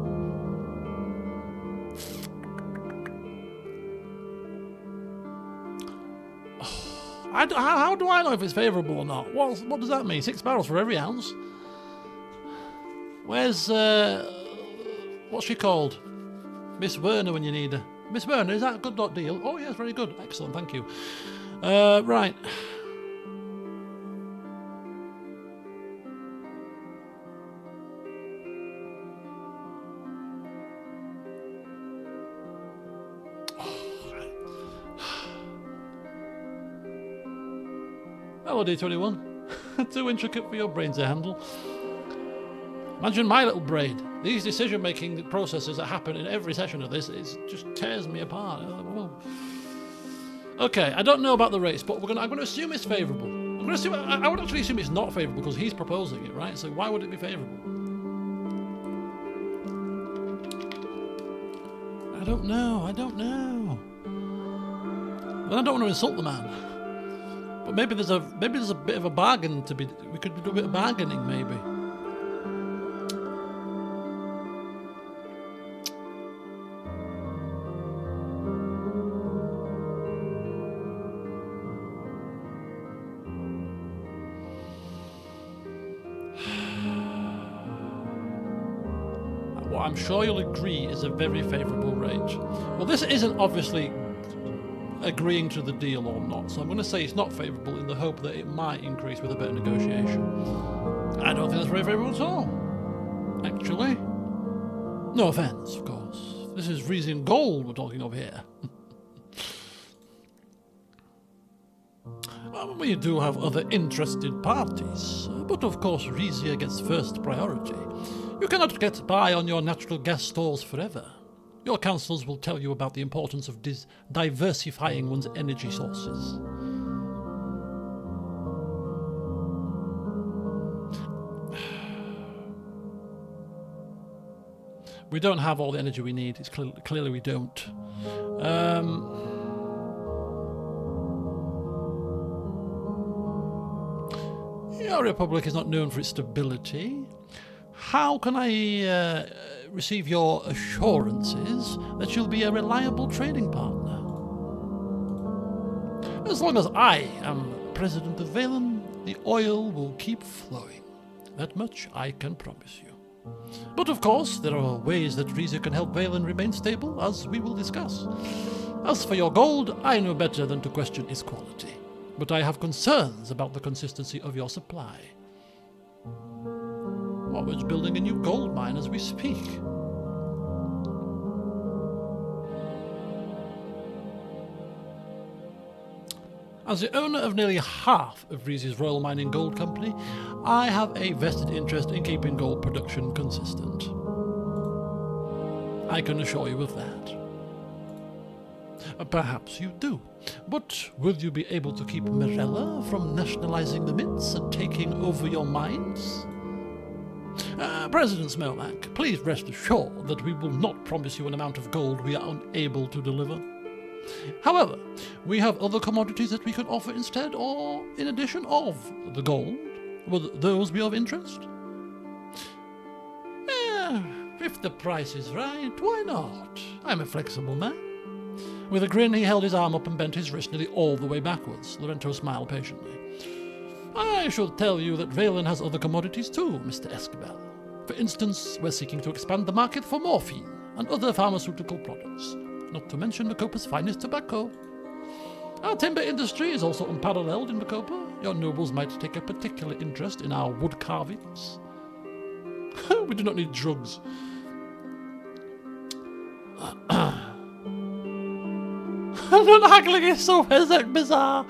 How do I know if it's favourable or not? What does that mean? 6 barrels for every ounce? Where's what's she called? Miss Werner when you need her. Miss Werner, is that a good deal? Oh yes, very good. Excellent, thank you. Right. Hello, D21. Too intricate for your brain to handle. Imagine my little brain. These decision-making processes that happen in every session of this, it just tears me apart. Okay, I don't know about the race, but I'm going to assume it's favourable. I would actually assume it's not favourable because he's proposing it, right? So why would it be favourable? I don't know. Well, I don't want to insult the man. But maybe there's a bit of a bargain to be. We could do a bit of bargaining, maybe. what I'm sure you'll agree is a very favourable rate. Well, this isn't obviously agreeing to the deal or not, so I'm going to say it's not favourable in the hope that it might increase with a better negotiation. I don't think that's very favourable at all, actually. No offence, of course. This is Rizian gold we're talking of here. We do have other interested parties, but of course Rizia gets first priority. You cannot get by on your natural gas stores forever. Your councils will tell you about the importance of diversifying one's energy sources. We don't have all the energy we need. It's clearly we don't. Your republic is not known for its stability. How can I receive your assurances that you'll be a reliable trading partner? As long as I am president of Wehlen, the oil will keep flowing. That much I can promise you. But of course, there are ways that Rizia can help Wehlen remain stable, as we will discuss. As for your gold, I know better than to question its quality. But I have concerns about the consistency of your supply. Warwood's building a new gold mine as we speak. As the owner of nearly half of Rizia's Royal Mining Gold Company, I have a vested interest in keeping gold production consistent. I can assure you of that. Perhaps you do, but will you be able to keep Mirella from nationalizing the mints and taking over your mines? President Smolak, please rest assured that we will not promise you an amount of gold we are unable to deliver. However, we have other commodities that we could offer instead or in addition of the gold. Would those be of interest? If the price is right, why not? I'm a flexible man. With a grin, he held his arm up and bent his wrist nearly all the way backwards. Lorento smiled patiently. I should tell you that Wehlen has other commodities too, Mr. Escabel. For instance, we're seeking to expand the market for morphine and other pharmaceutical products, not to mention Macopa's finest tobacco. Our timber industry is also unparalleled in Macopa. Your nobles might take a particular interest in our wood carvings. We do not need drugs. The haggling is so bizarre.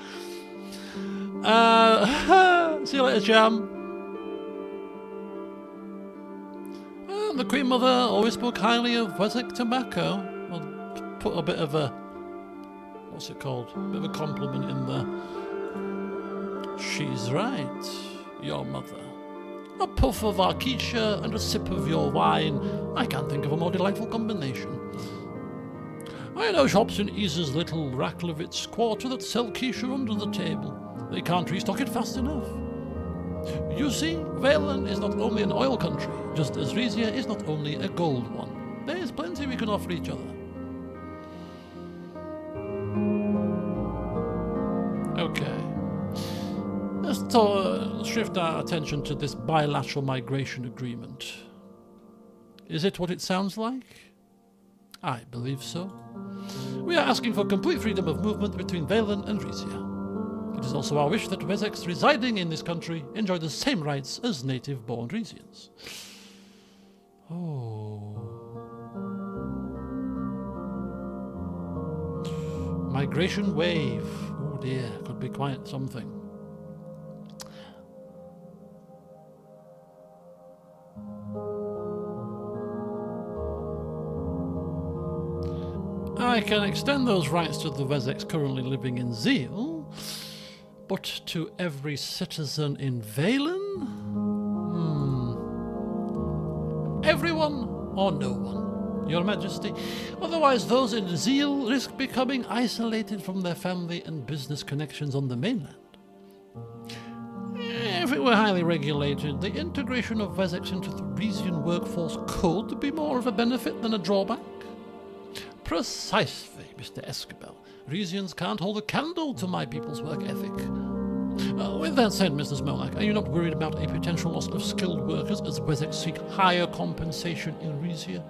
See you later, Jam. The Queen Mother always spoke highly of Wessex tobacco. I'll put a bit of a... what's it called? A bit of a compliment in there. She's right, your mother. A puff of Arkeisha and a sip of your wine. I can't think of a more delightful combination. I know shops in Isa's little Raklovitz quarter that sell quiche under the table. They can't restock it fast enough. You see, Wehlen is not only an oil country, just as Rizia is not only a gold one. There is plenty we can offer each other. Okay. Let's shift our attention to this bilateral migration agreement. Is it what it sounds like? I believe so. We are asking for complete freedom of movement between Wehlen and Rizia. It is also our wish that Wessex residing in this country enjoy the same rights as native-born Rizians. Oh. Migration wave. Oh dear, could be quite something. I can extend those rights to the Wessex currently living in Zille, but to every citizen in Wehlen? Everyone or no one, Your Majesty. Otherwise, those in Zille risk becoming isolated from their family and business connections on the mainland. If it were highly regulated, the integration of Wessex into the Rizian workforce could be more of a benefit than a drawback. Precisely, Mr. Escabel. Rizians can't hold a candle to my people's work ethic. With that said, Mr. Smolak, are you not worried about a potential loss of skilled workers as Wessex seek higher compensation in Rizia?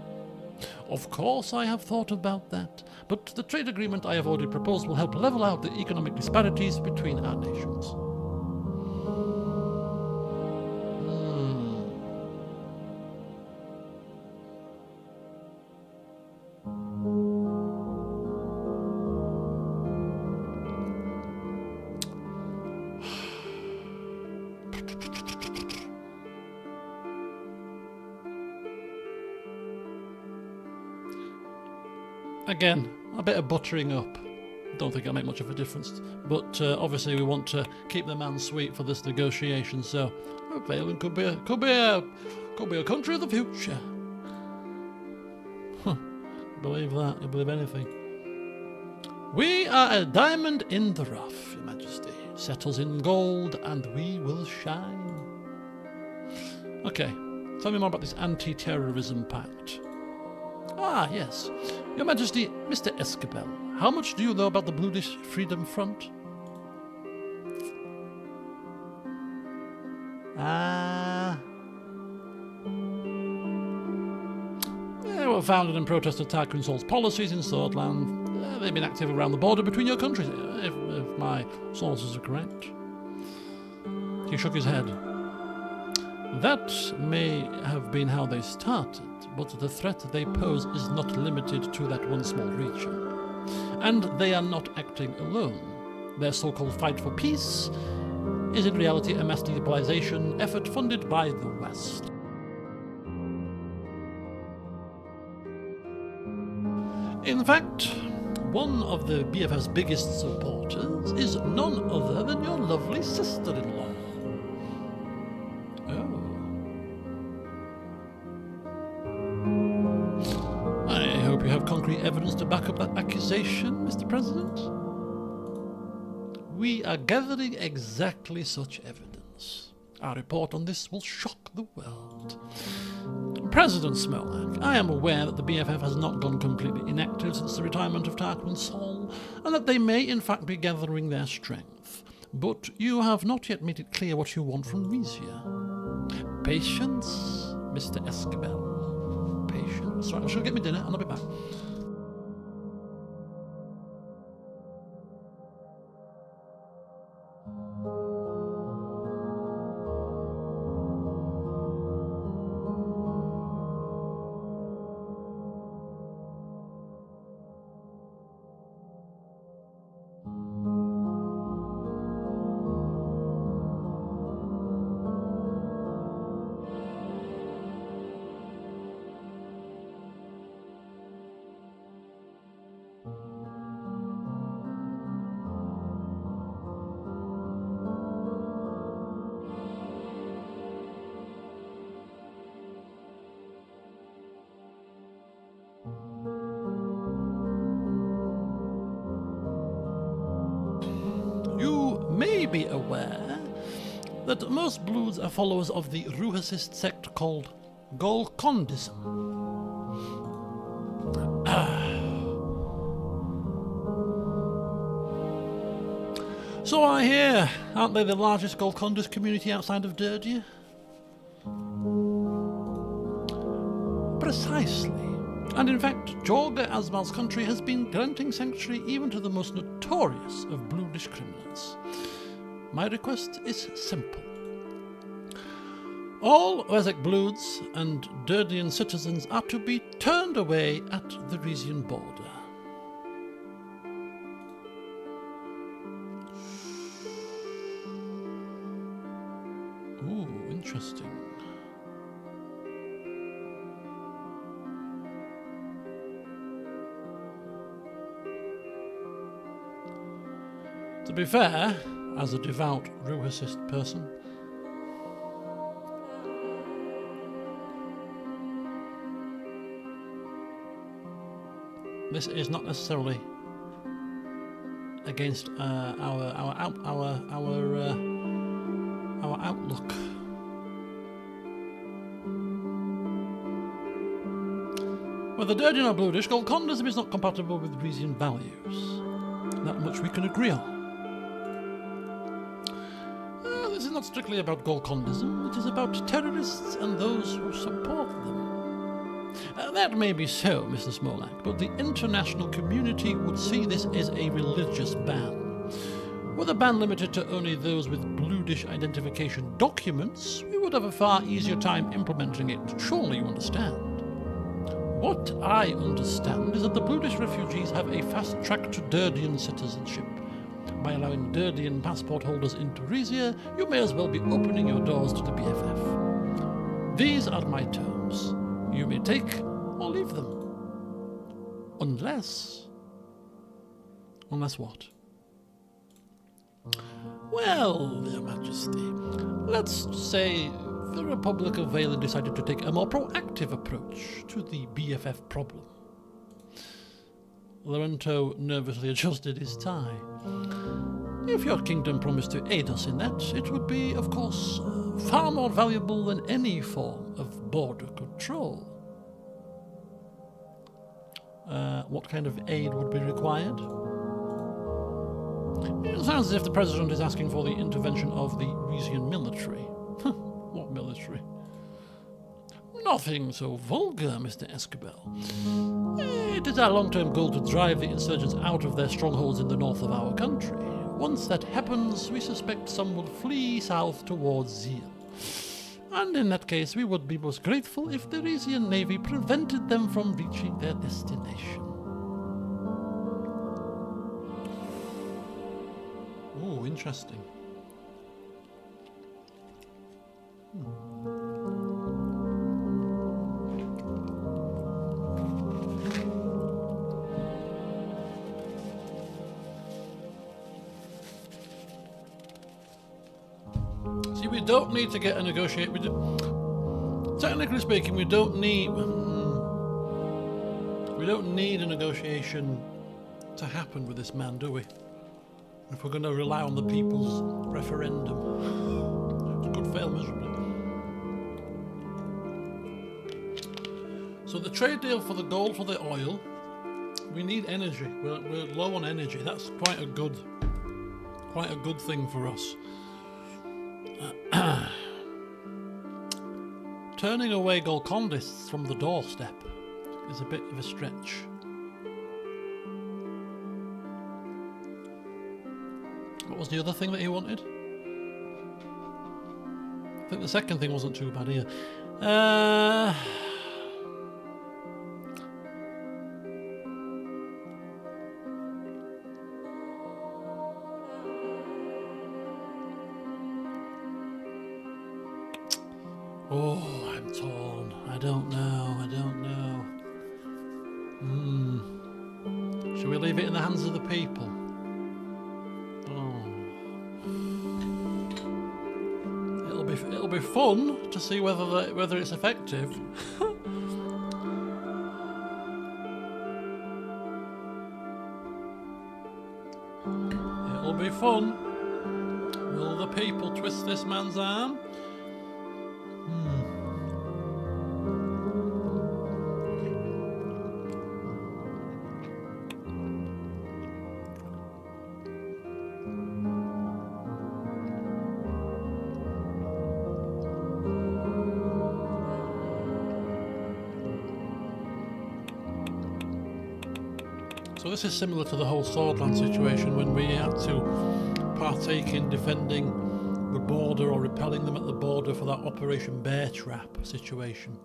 Of course I have thought about that, but the trade agreement I have already proposed will help level out the economic disparities between our nations. Again, a bit of buttering up. Don't think it'll make much of a difference, but obviously we want to keep the man sweet for this negotiation. So, Wehlen could be a country of the future. Believe that? You believe anything? We are a diamond in the rough, Your Majesty. Set us in gold, and we will shine. Okay, tell me more about this anti-terrorism pact. Ah, yes. Your Majesty, Mr. Escabel, how much do you know about the Bluish Freedom Front? They were founded in protest of Tarquin Sol's policies in Swordland. They've been active around the border between your countries, if my sources are correct. He shook his head. That may have been how they started, but the threat they pose is not limited to that one small region. And they are not acting alone. Their so-called fight for peace is in reality a mass destabilization effort funded by the West. In fact, one of the BFF's biggest supporters is none other than your lovely sister-in-law. You have concrete evidence to back up that accusation, Mr. President? We are gathering exactly such evidence. Our report on this will shock the world. President Smolak, I am aware that the BFF has not gone completely inactive since the retirement of Tarquin Sol, and that they may in fact be gathering their strength. But you have not yet made it clear what you want from Rizia. Patience, Mr. Escabel. Patience. Right, I shall get me dinner and I'll be back. May be aware that most Bloods are followers of the Ruhasist sect called Golkondism. So I hear, aren't they the largest Golkondist community outside of Derdia? Precisely. And in fact, Jorga Asmal's country has been granting sanctuary even to the most notorious of Bluish criminals. My request is simple. All Wessex Bloods and Derdian citizens are to be turned away at the Rizian border. Ooh, interesting. To be fair, as a devout Ruhasist person, this is not necessarily against our outlook. Whether Derdian or Bluish, Golkondism is not compatible with Rizian values. That much we can agree on. not strictly about Golcondism, it is about terrorists and those who support them. That may be so, Mr. Smolak, but the international community would see this as a religious ban. Were the ban limited to only those with blue dish identification documents, we would have a far easier time implementing it. Surely you understand. What I understand is that the blue dish refugees have a fast track to Durdian citizenship. By allowing Durdian passport holders into Rizia, you may as well be opening your doors to the BFF. These are my terms. You may take or leave them. Unless... Unless what? Well, Your Majesty, let's say the Republic of Wehlen decided to take a more proactive approach to the BFF problem. Lorenzo nervously adjusted his tie. If your kingdom promised to aid us in that, it would be, of course, far more valuable than any form of border control. What kind of aid would be required? It sounds as if the President is asking for the intervention of the Rizian military. What military? Nothing so vulgar, Mr. Escobel. It is our long-term goal to drive the insurgents out of their strongholds in the north of our country. Once that happens, we suspect some will flee south towards Zille. And in that case, we would be most grateful if the Rizian Navy prevented them from reaching their destination. Oh, interesting. See, we don't need to get a negotiate. Technically speaking, we don't need a negotiation to happen with this man, do we? If we're going to rely on the people's referendum, it could fail miserably. So the trade deal for the gold, for the oil, we need energy. We're low on energy. That's quite a good thing for us. Turning away Golcondists from the doorstep is a bit of a stretch. What was the other thing that he wanted? I think the second thing wasn't too bad either. Oh, I'm torn. I don't know. Shall we leave it in the hands of the people? It'll be fun to see whether it's effective. It'll be fun. Will the people twist this man's arm? So this is similar to the whole Swordland situation when we had to partake in defending the border or repelling them at the border for that Operation Bear Trap situation.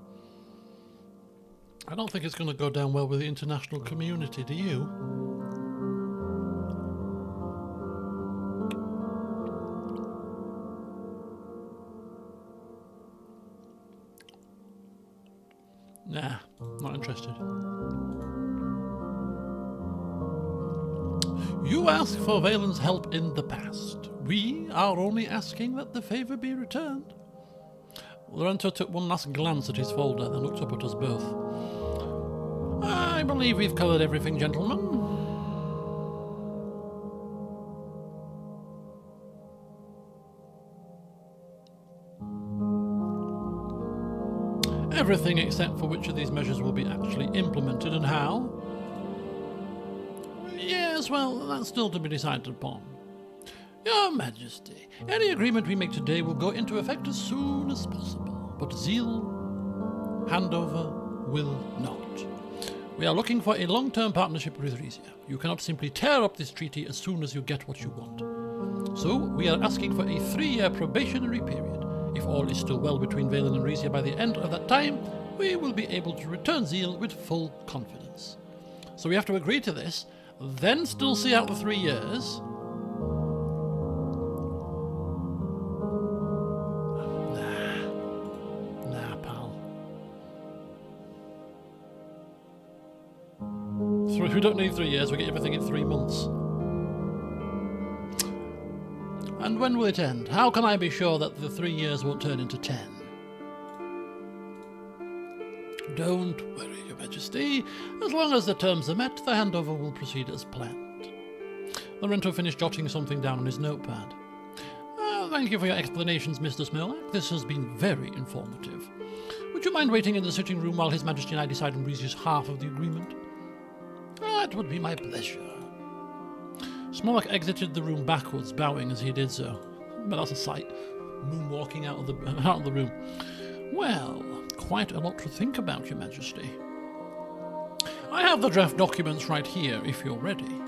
I don't think it's going to go down well with the international community, do you? Nah, not interested. You asked for Wehlen's help in the past. We are only asking that the favour be returned. Lorenzo took one last glance at his folder, then looked up at us both. I believe we've covered everything, gentlemen. Everything except for which of these measures will be actually implemented and how. Yes, well, that's still to be decided upon. Your Majesty, any agreement we make today will go into effect as soon as possible, but Zille handover will not. We are looking for a long-term partnership with Rizia. You cannot simply tear up this treaty as soon as you get what you want. So, we are asking for a 3-year probationary period. If all is still well between Wehlen and Rizia by the end of that time, we will be able to return Zille with full confidence. So we have to agree to this, then still see out the 3 years. Nah, pal. So we don't need 3 years, we get everything in 3 months. And when will it end? How can I be sure that the 3 years won't turn into 10? Don't worry, Your Majesty. As long as the terms are met, the handover will proceed as planned. Lorenzo finished jotting something down on his notepad. Thank you for your explanations, Mr. Smolak. This has been very informative. Would you mind waiting in the sitting room while His Majesty and I decide on Rizia's half of the agreement? It would be my pleasure. Smolak exited the room backwards, bowing as he did so. But that's a sight. Moonwalking out of the room. Well, quite a lot to think about, Your Majesty. I have the draft documents right here, if you're ready.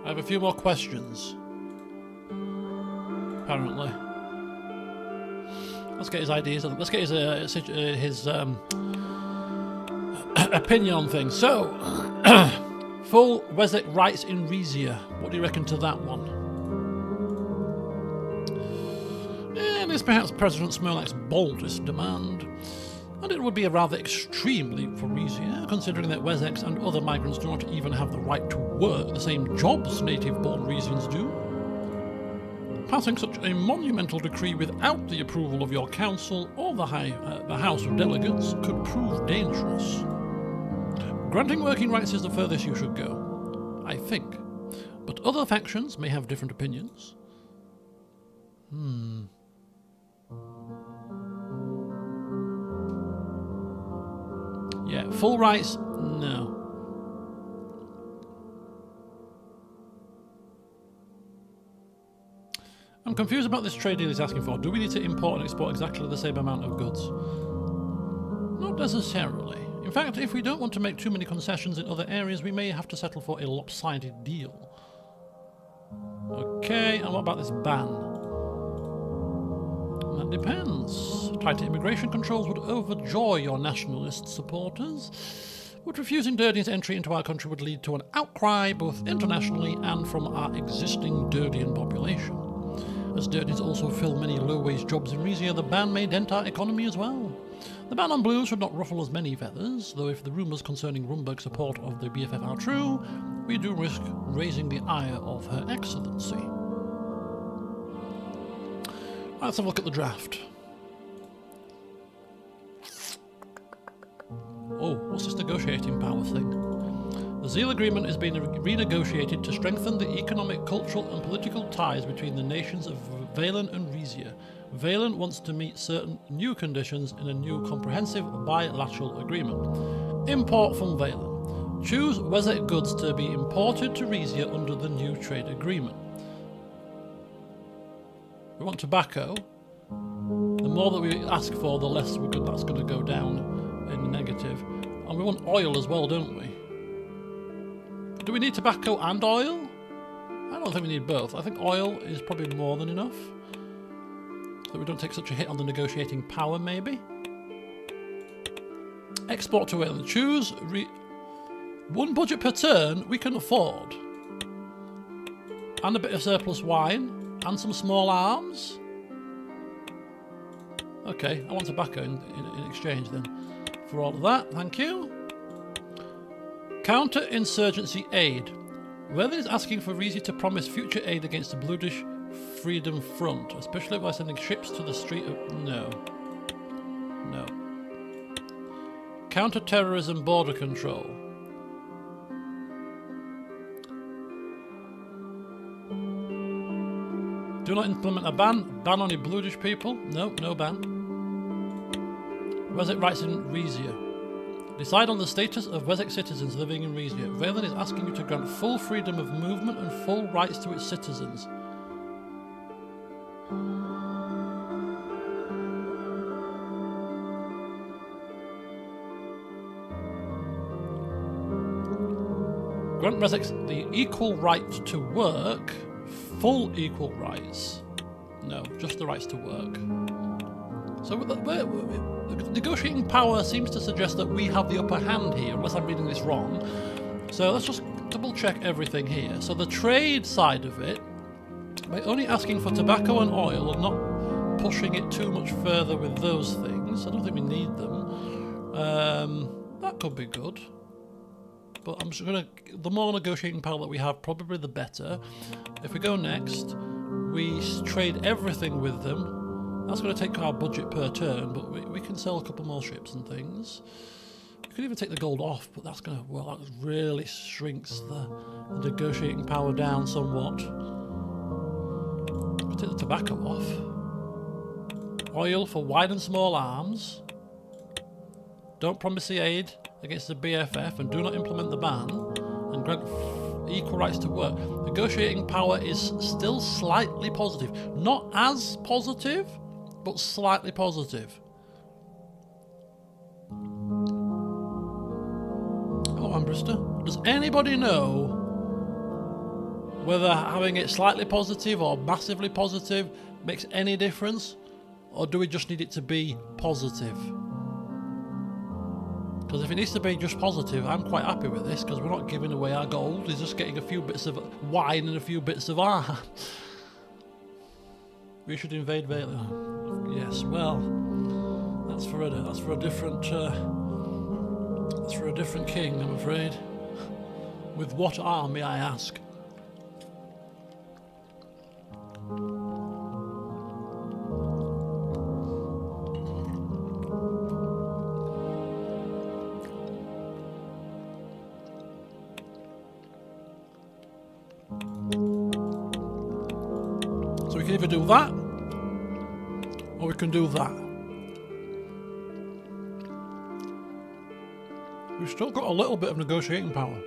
I have a few more questions. Apparently. Let's get his ideas. Let's get his opinion on things. So, full Wezek rights in Rizia. What do you reckon to that one? It is perhaps President Smolak's boldest demand. And it would be a rather extreme leap for Rizia, considering that Wezeks and other migrants do not even have the right to work the same jobs native-born Rizians do. Passing such a monumental decree without the approval of your council or the House of Delegates could prove dangerous. Granting working rights is the furthest you should go, I think. But other factions may have different opinions. Yeah, full rights? No. I'm confused about this trade deal he's asking for. Do we need to import and export exactly the same amount of goods? Not necessarily. In fact, if we don't want to make too many concessions in other areas, we may have to settle for a lopsided deal. Okay, and what about this ban? That depends. Tighter immigration controls would overjoy your nationalist supporters, but refusing Durdian's entry into our country would lead to an outcry both internationally and from our existing Durdian population. As Durdians also fill many low-wage jobs in Rizia, the ban may dent our economy as well. The ban on blues should not ruffle as many feathers, though if the rumours concerning Rumberg's support of the BFF are true, we do risk raising the ire of Her Excellency. Let's have a look at the draft. Oh, what's this negotiating power thing? The Zille Agreement is being renegotiated to strengthen the economic, cultural and political ties between the nations of Wehlen and Rizia. Wehlen wants to meet certain new conditions in a new comprehensive bilateral agreement. Import from Wehlen. Choose Wezek goods to be imported to Rizia under the new trade agreement. We want tobacco. The more that we ask for, the less that's going to go down in the negative. And we want oil as well, don't we? Do we need tobacco and oil? I don't think we need both. I think oil is probably more than enough. So we don't take such a hit on the negotiating power, maybe. Export to Wehlen. Choose one budget per turn we can afford. And a bit of surplus wine. And some small arms. Okay, I want tobacco in exchange then. For all of that, thank you. Counter-insurgency aid. Wehlen is asking for Rizia to promise future aid against the Bludish Freedom Front, especially by sending ships to the street of... No. No. Counter-terrorism border control. Do not implement a ban. Ban on Bludish people. No, no ban. Wessex rights in Rizia. Decide on the status of Wessex citizens living in Rizia. Wehlen is asking you to grant full freedom of movement and full rights to its citizens. Grant Wessex the equal right to work. Full equal rights. No, just the rights to work. So the negotiating power seems to suggest that we have the upper hand here, unless I'm reading this wrong. So let's just double check everything here. So the trade side of it, by only asking for tobacco and oil and not pushing it too much further with those things, I don't think we need them. That could be good. But I'm just going to, the more negotiating power that we have, probably the better. If we go next, we trade everything with them. That's going to take our budget per turn, but we can sell a couple more ships and things. We could even take the gold off, but that's going to, well, that really shrinks the negotiating power down somewhat. We'll take the tobacco off. Oil for wide and small arms. Don't promise the aid against the BFF and do not implement the ban, and grant equal rights to work. Negotiating power is still slightly positive. Not as positive, but slightly positive. Hello, Ambrister. Does anybody know whether having it slightly positive or massively positive makes any difference? Or do we just need it to be positive? Because if it needs to be just positive, I'm quite happy with this, because we're not giving away our gold, we're just getting a few bits of wine and a few bits of art. We should invade Wehlen. Yes, well, that's for a different king, I'm afraid. With what army, I ask? So we can either do that, or we can do that. We've still got a little bit of negotiating power.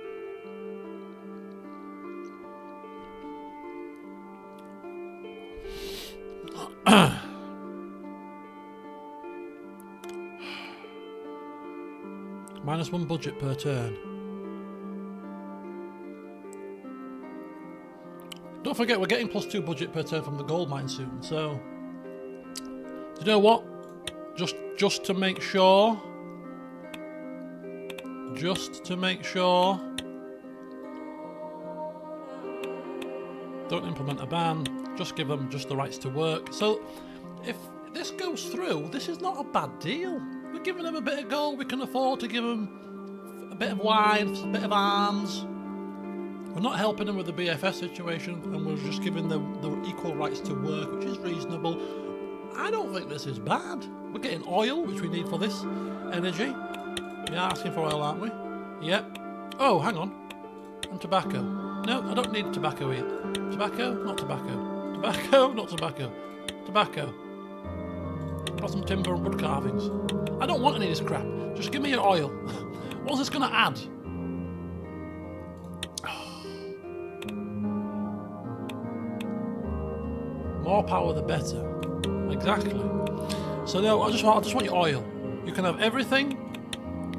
-1 budget per turn. Don't forget, we're getting +2 budget per turn from the gold mine soon, so... You know what? Just to make sure... Don't implement a ban, just give them just the rights to work. So, if this goes through, this is not a bad deal. We're giving them a bit of gold, we can afford to give them a bit of wine, a bit of arms. We're not helping them with the BFS situation, and we're just giving them the equal rights to work, which is reasonable. I don't think this is bad. We're getting oil, which we need for this energy. We are asking for oil, aren't we? Yep. Oh, hang on. And tobacco. No, I don't need tobacco either. Tobacco, not tobacco. Tobacco, not tobacco. Tobacco. Got some timber and wood carvings. I don't want any of this crap. Just give me your oil. What's this going to add? More power the better. Exactly. So no, I just want your oil. You can have everything,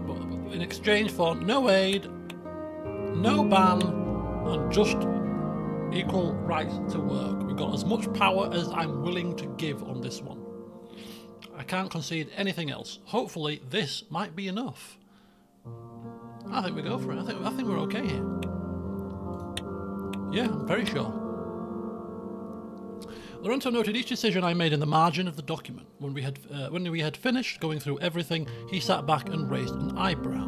but in exchange for no aid, no ban, and just equal right to work. We've got as much power as I'm willing to give on this one. I can't concede anything else. Hopefully this might be enough. I think we go for it. I think we're okay here. Yeah, I'm very sure. Lorenzo noted each decision I made in the margin of the document. When we had finished going through everything, he sat back and raised an eyebrow.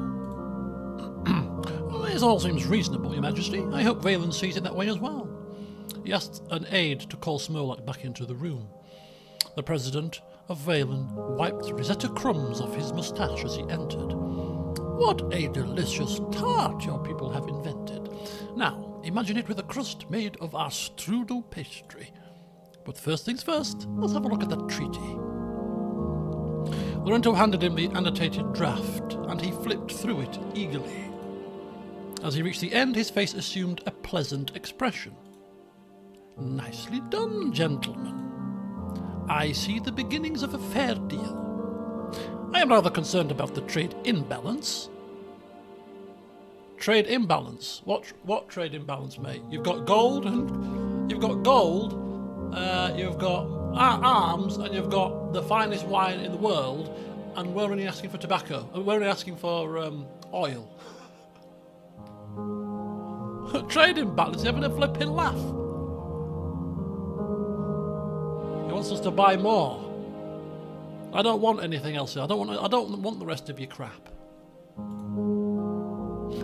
Well, this all seems reasonable, Your Majesty. I hope Wehlen sees it that way as well. He asked an aide to call Smolak back into the room. The president of Wehlen wiped Rosetta crumbs off his moustache as he entered. What a delicious tart your people have invented. Now, imagine it with a crust made of our strudel pastry. But first things first, let's have a look at that treaty. Lorenzo handed him the annotated draft, and he flipped through it eagerly. As he reached the end, his face assumed a pleasant expression. Nicely done, gentlemen. I see the beginnings of a fair deal. I am rather concerned about the trade imbalance. Trade imbalance? What trade imbalance, mate? You've got gold, you've got arms, and you've got the finest wine in the world, and we're only asking for tobacco. We're only asking for oil. Trade imbalance, you're having a flipping laugh. He wants us to buy more. I don't want anything else. I don't want the rest of your crap.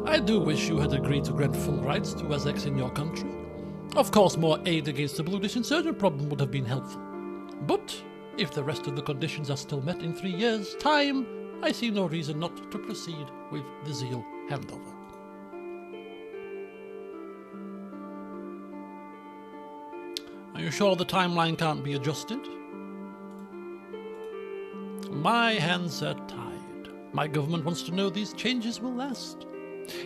I do wish you had agreed to grant full rights to Wessex in your country. Of course, more aid against the Bluish insurgent problem would have been helpful. But if the rest of the conditions are still met in 3 years' time, I see no reason not to proceed with the Zille handover. Are you sure the timeline can't be adjusted? My hands are tied. My government wants to know these changes will last.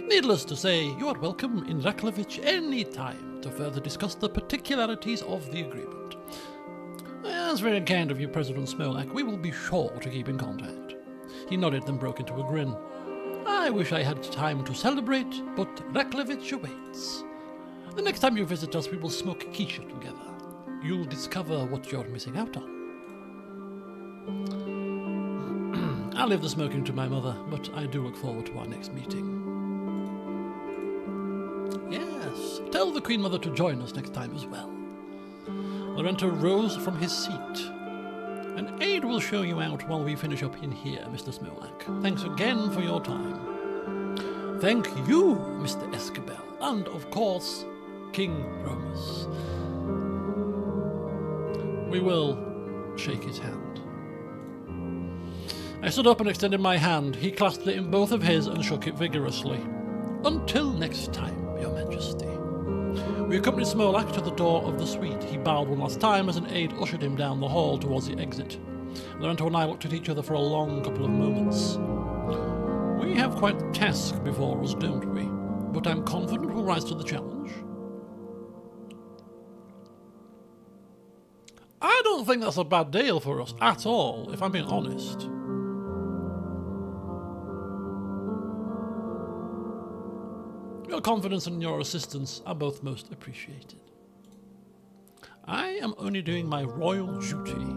Needless to say, you are welcome in Raklovich any time to further discuss the particularities of the agreement. That's very kind of you, President Smolak. We will be sure to keep in contact. He nodded, then broke into a grin. I wish I had time to celebrate, but Raklovich awaits. The next time you visit us, we will smoke quiche together. You'll discover what you're missing out on. I'll leave the smoking to my mother, but I do look forward to our next meeting. Yes, tell the Queen Mother to join us next time as well. Lorenzo rose from his seat. An aide will show you out while we finish up in here, Mr. Smolak. Thanks again for your time. Thank you, Mr. Escabel, and of course, King Romus. We will shake his hand. I stood up and extended my hand. He clasped it in both of his and shook it vigorously. Until next time, Your Majesty. We accompanied Smolak to the door of the suite. He bowed one last time as an aide ushered him down the hall towards the exit. Lorenzo and I looked at each other for a long couple of moments. We have quite a task before us, don't we? But I'm confident we'll rise to the challenge. I don't think that's a bad deal for us at all, if I'm being honest. Your confidence and your assistance are both most appreciated. I am only doing my royal duty.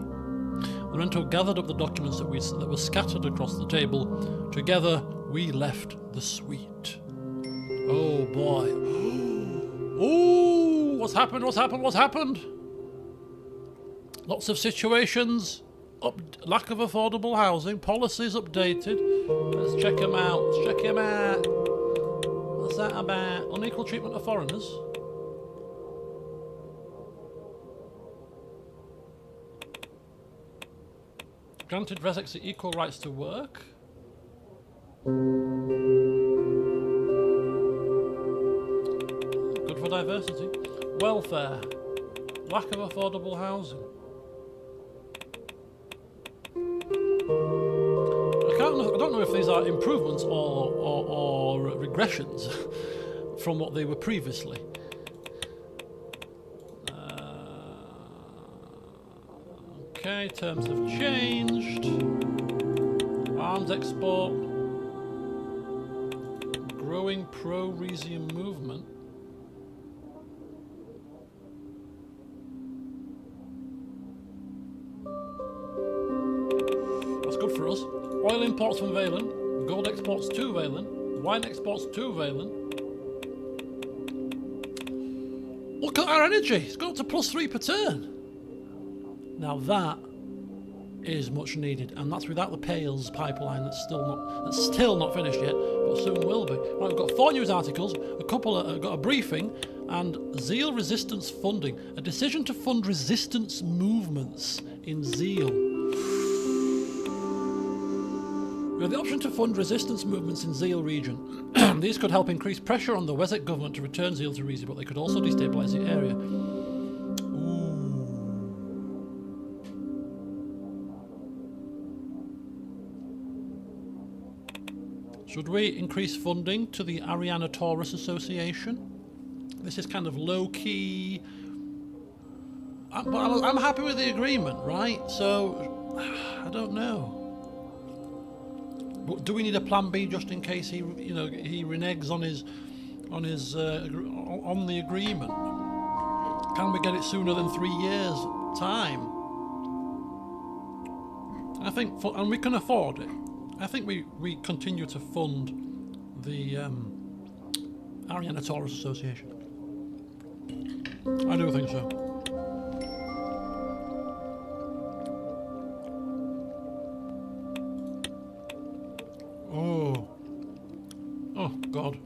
Lorenzo gathered up the documents that were scattered across the table. Together, we left the suite. Oh boy. Oh, what's happened? What's happened? What's happened? Lots of situations. Lack of affordable housing. Policies updated. Let's check them out. Let's check them out. What's that about? Unequal treatment of foreigners? Granted Wessex equal rights to work. Good for diversity. Welfare. Lack of affordable housing. I don't know if these are improvements or regressions from what they were previously. Okay, terms have changed. Arms export. Growing pro-Rizia movement. That's good for us. Oil imports from Wehlen. Gold exports to Wehlen. Wine exports to Wehlen. Look at our energy. It's gone up to +3 per turn. Now that is much needed, and that's without the Pales pipeline that's still not finished yet, but soon will be. Right, we've got 4 news articles, got a briefing, and Zille resistance funding. A decision to fund resistance movements in Zille. We have the option to fund resistance movements in Zille region. These could help increase pressure on the Wessex government to return Zille to Rizia, but they could also destabilise the area. Ooh. Should we increase funding to the Ariana Taurus Association? This is kind of low-key. I'm happy with the agreement, right? So, I don't know. But do we need a plan B just in case he reneges on the agreement? Can we get it sooner than 3 years' time? I think, and we can afford it. I think we continue to fund the Ariana Taurus Association. I do think so. Oh God,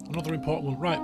another important one. Right.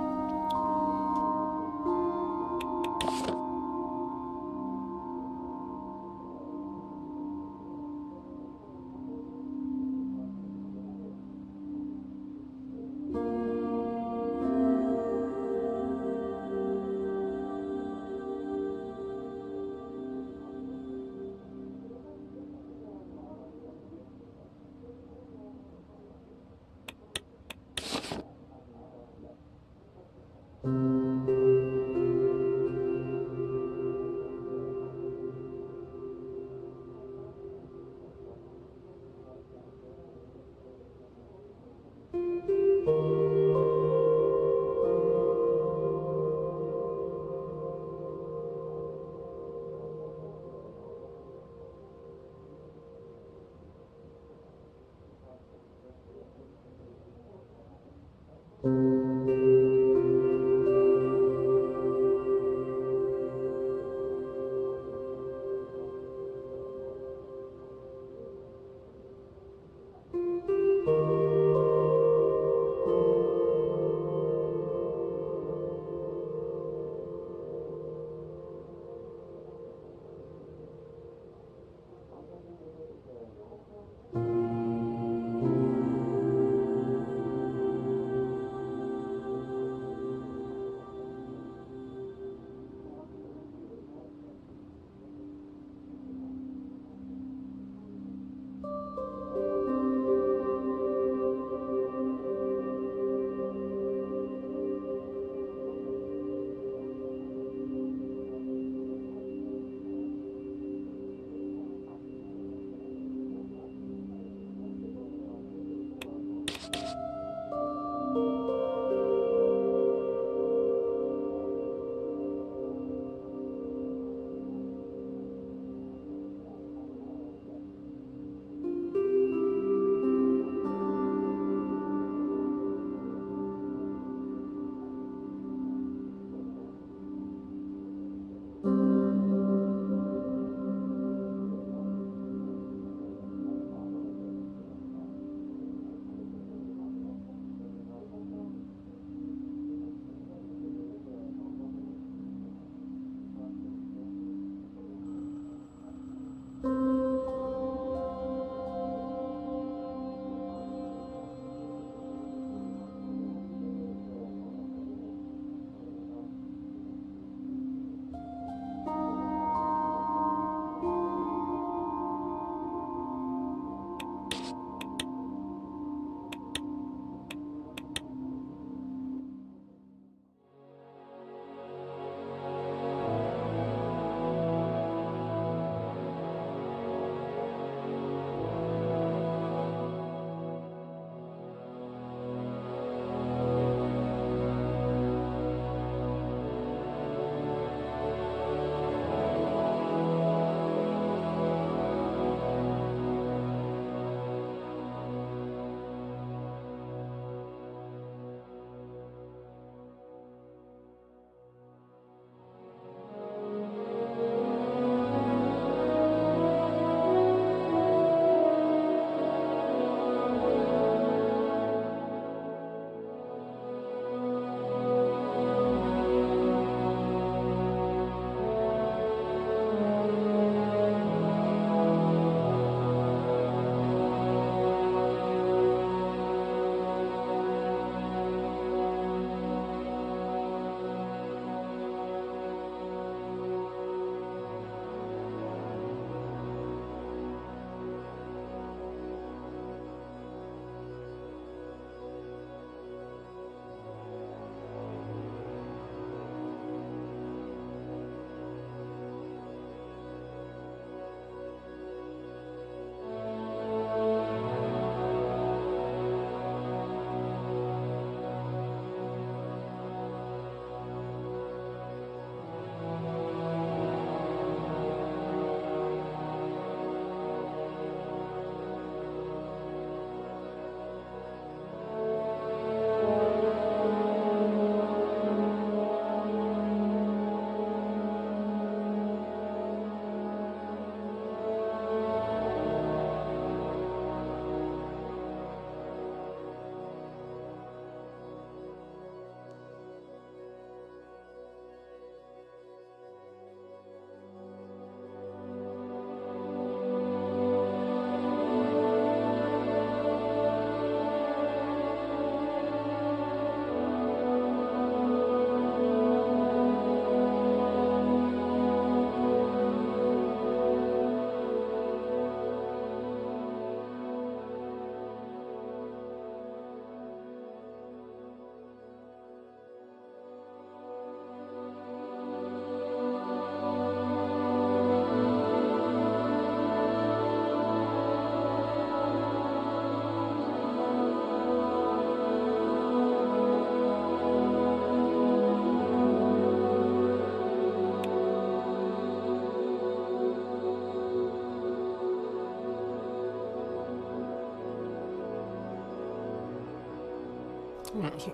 Right, so,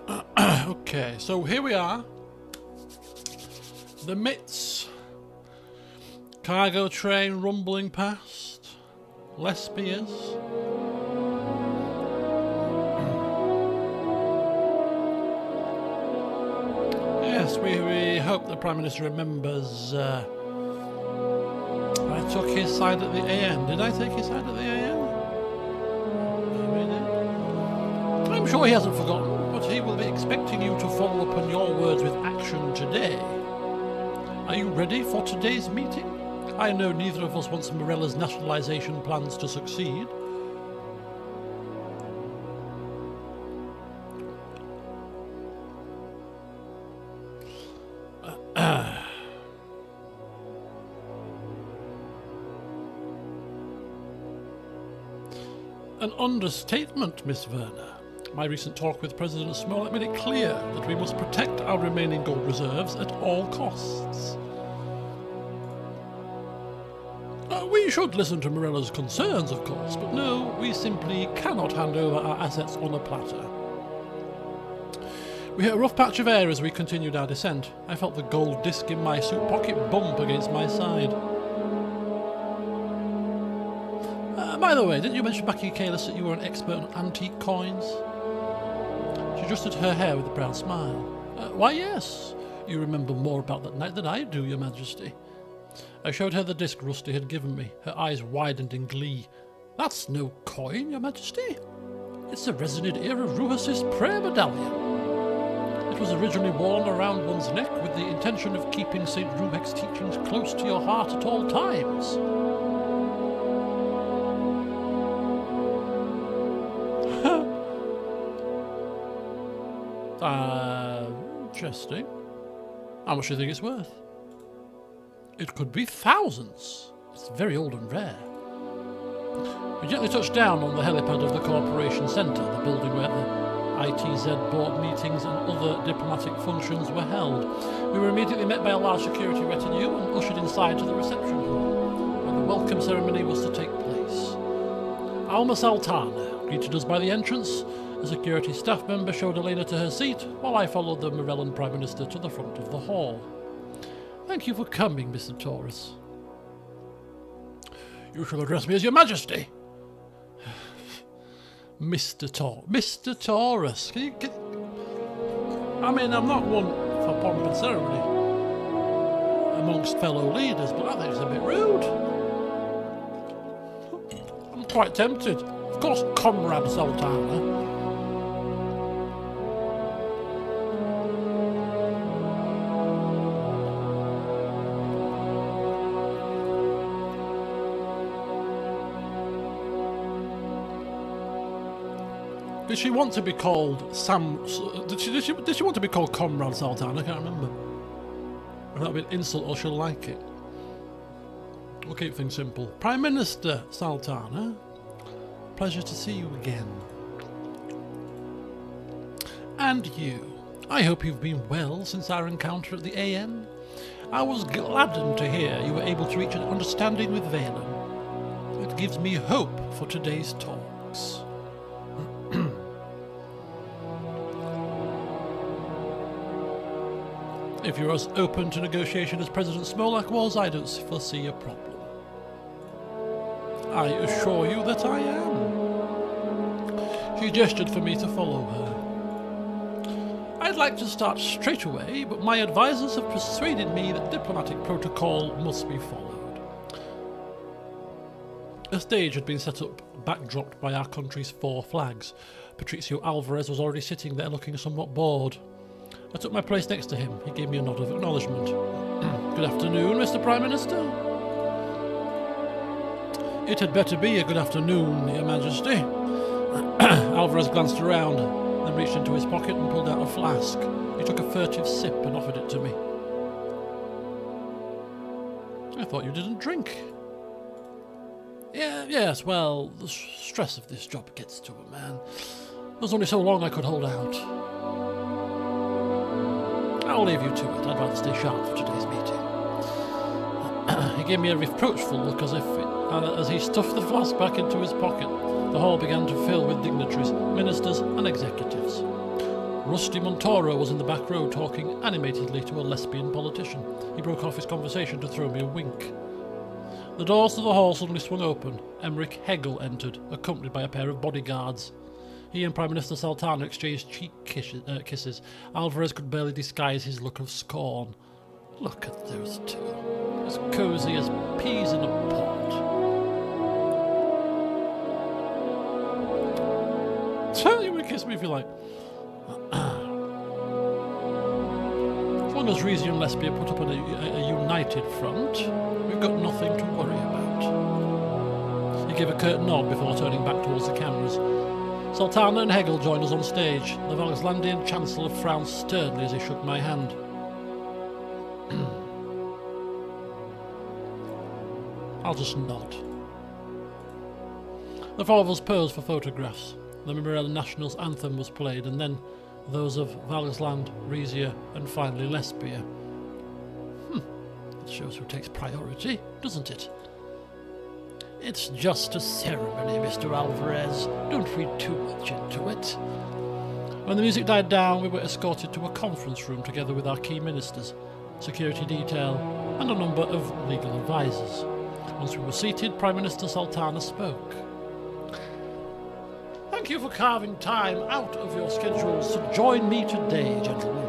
okay, so here we are. The Mitts. Cargo train rumbling past. Less spears. Yes, we hope the Prime Minister remembers I took his side at the AN. Did I take his side at the AN? I'm sure he hasn't forgotten, but he will be expecting you to follow up on your words with action today. Are you ready for today's meeting? I know neither of us wants Morella's nationalisation plans to succeed. An understatement, Miss Werner. My recent talk with President Smollett made it clear that we must protect our remaining gold reserves at all costs. We should listen to Morella's concerns, of course, but no, we simply cannot hand over our assets on a platter. We hit a rough patch of air as we continued our descent. I felt the gold disc in my suit pocket bump against my side. By the way, didn't you mention back in Kalis that you were an expert on antique coins? She adjusted her hair with a proud smile. Why, yes. You remember more about that night than I do, Your Majesty. I showed her the disc Rusty had given me. Her eyes widened in glee. That's no coin, Your Majesty. It's the Resinid era Ruhas's prayer medallion. It was originally worn around one's neck with the intention of keeping St. Ruhek's teachings close to your heart at all times. Interesting. How much do you think it's worth? It could be thousands. It's very old and rare. We gently touched down on the helipad of the Corporation Centre, the building where the ITZ board meetings and other diplomatic functions were held. We were immediately met by a large security retinue and ushered inside to the reception hall, where the welcome ceremony was to take place. Alma Sultana greeted us by the entrance. A security staff member showed Elena to her seat, while I followed the Morellan Prime Minister to the front of the hall. Thank you for coming, Mr. Taurus. You shall address me as Your Majesty. Mr. Taurus. I mean, I'm not one for pomp and ceremony amongst fellow leaders, but I think it's a bit rude. I'm quite tempted. Of course, Comrade Sultana. Did she want to be called Sam? Did she want to be called Comrade Sultan? I can't remember. That'll be an insult, or she'll like it. We'll keep things simple. Prime Minister Sultana, pleasure to see you again. And you. I hope you've been well since our encounter at the AN. I was gladdened to hear you were able to reach an understanding with Wehlen. It gives me hope for today's talks. If you're as open to negotiation as President Smolak was, I don't foresee a problem. I assure you that I am. She gestured for me to follow her. I'd like to start straight away, but my advisors have persuaded me that diplomatic protocol must be followed. A stage had been set up, backdropped by our country's 4 flags. Patricio Alvarez was already sitting there looking somewhat bored. I took my place next to him. He gave me a nod of acknowledgement. Good afternoon, Mr. Prime Minister. It had better be a good afternoon, Your Majesty. Alvarez glanced around, then reached into his pocket and pulled out a flask. He took a furtive sip and offered it to me. I thought you didn't drink. Yes, well, the stress of this job gets to a man. There's only so long I could hold out. I'll leave you to it. I'd rather stay sharp for today's meeting. He gave me a reproachful look as he stuffed the flask back into his pocket. The hall began to fill with dignitaries, ministers and executives. Rusty Montoro was in the back row talking animatedly to a lesbian politician. He broke off his conversation to throw me a wink. The doors to the hall suddenly swung open. Emmerich Hegel entered, accompanied by a pair of bodyguards. He and Prime Minister Sultana exchanged cheek kisses. Alvarez could barely disguise his look of scorn. Look at those two, as cosy as peas in a pod. Tell you would kiss me if you like. As long as Rizia and Lesbia put up a united front, we've got nothing to worry about. He gave a curt nod before turning back towards the cameras. Sultana and Hegel joined us on stage. The Valslandian Chancellor frowned sternly as he shook my hand. I'll just nod. The four of us posed for photographs. The Mirella National's anthem was played, and then those of Valsland, Rizia, and finally Lesbia. It shows who takes priority, doesn't it? It's just a ceremony, Mr. Alvarez. Don't read too much into it. When the music died down, we were escorted to a conference room together with our key ministers, security detail, and a number of legal advisors. Once we were seated, Prime Minister Sultana spoke. Thank you for carving time out of your schedules to join me today, gentlemen.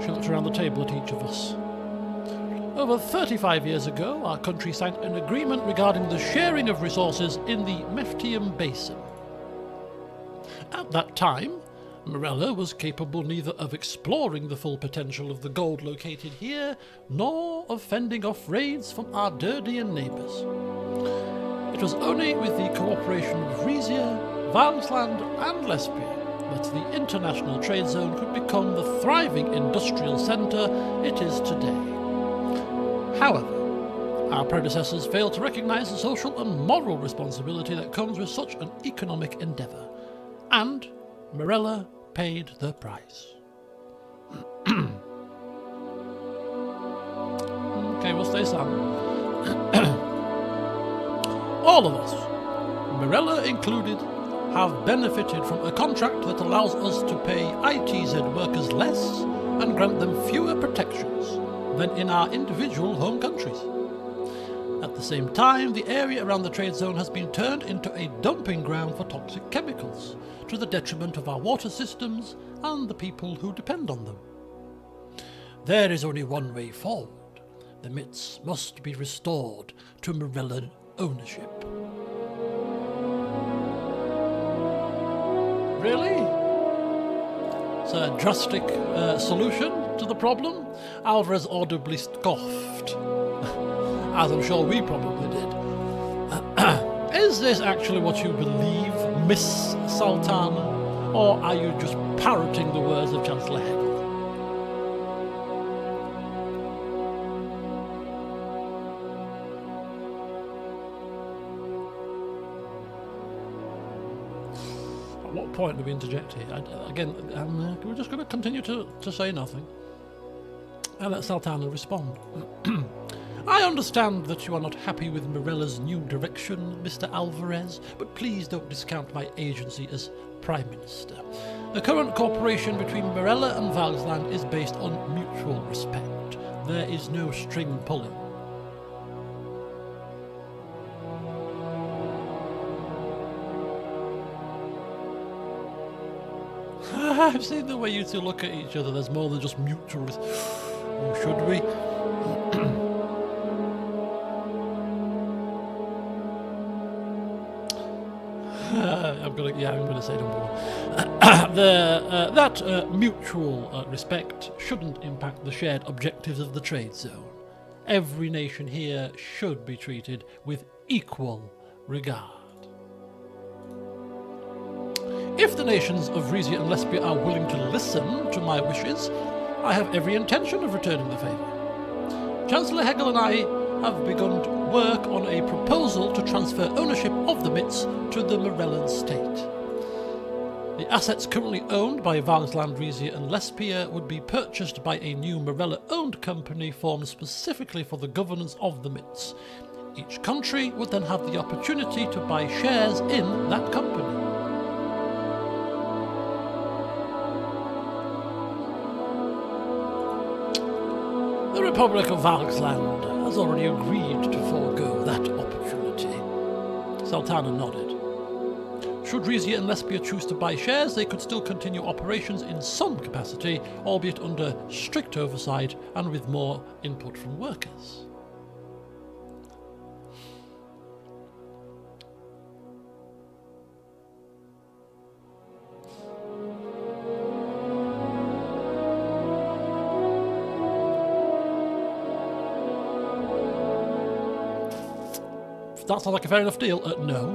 She looked around the table at each of us. Over 35 years ago, our country signed an agreement regarding the sharing of resources in the Meftium Basin. At that time, Mirella was capable neither of exploring the full potential of the gold located here, nor of fending off raids from our Derdian neighbours. It was only with the cooperation of Rizia, Valsland and Lesbia that the international trade zone could become the thriving industrial centre it is today. However, our predecessors failed to recognise the social and moral responsibility that comes with such an economic endeavour, and Mirella paid the price. Okay, we'll stay silent. All of us, Mirella included, have benefited from a contract that allows us to pay ITZ workers less and grant them fewer protections than in our individual home countries. At the same time, the area around the trade zone has been turned into a dumping ground for toxic chemicals, to the detriment of our water systems and the people who depend on them. There is only one way forward. The myths must be restored to Mirella ownership. Really? It's a drastic solution to the problem? Alvarez audibly scoffed, as I'm sure we probably did. Is this actually what you believe, Miss Sultana? Or are you just parroting the words of Chancellor Hegel? At what point do we interject here? We're just going to continue to say nothing and let Sultana respond. I understand that you are not happy with Mirella's new direction, Mr. Alvarez, but please don't discount my agency as Prime Minister. The current cooperation between Mirella and Valsland is based on mutual respect. There is no string pulling. I've seen the way you two look at each other. There's more than just mutual respect. Oh, should we? I'm going to say number one. That mutual respect shouldn't impact the shared objectives of the trade zone. Every nation here should be treated with equal regard. If the nations of Rizia and Lesbia are willing to listen to my wishes, I have every intention of returning the favour. Chancellor Hegel and I have begun work on a proposal to transfer ownership of the MITs to the Mirellan state. The assets currently owned by Valsland, Rizia and Lesbia would be purchased by a new Mirella-owned company formed specifically for the governance of the MITs. Each country would then have the opportunity to buy shares in that company. Republic of Valksland has already agreed to forego that opportunity. Sultana nodded. Should Rizia and Lesbia choose to buy shares, they could still continue operations in some capacity, albeit under strict oversight and with more input from workers. That sounds like a fair enough deal. No.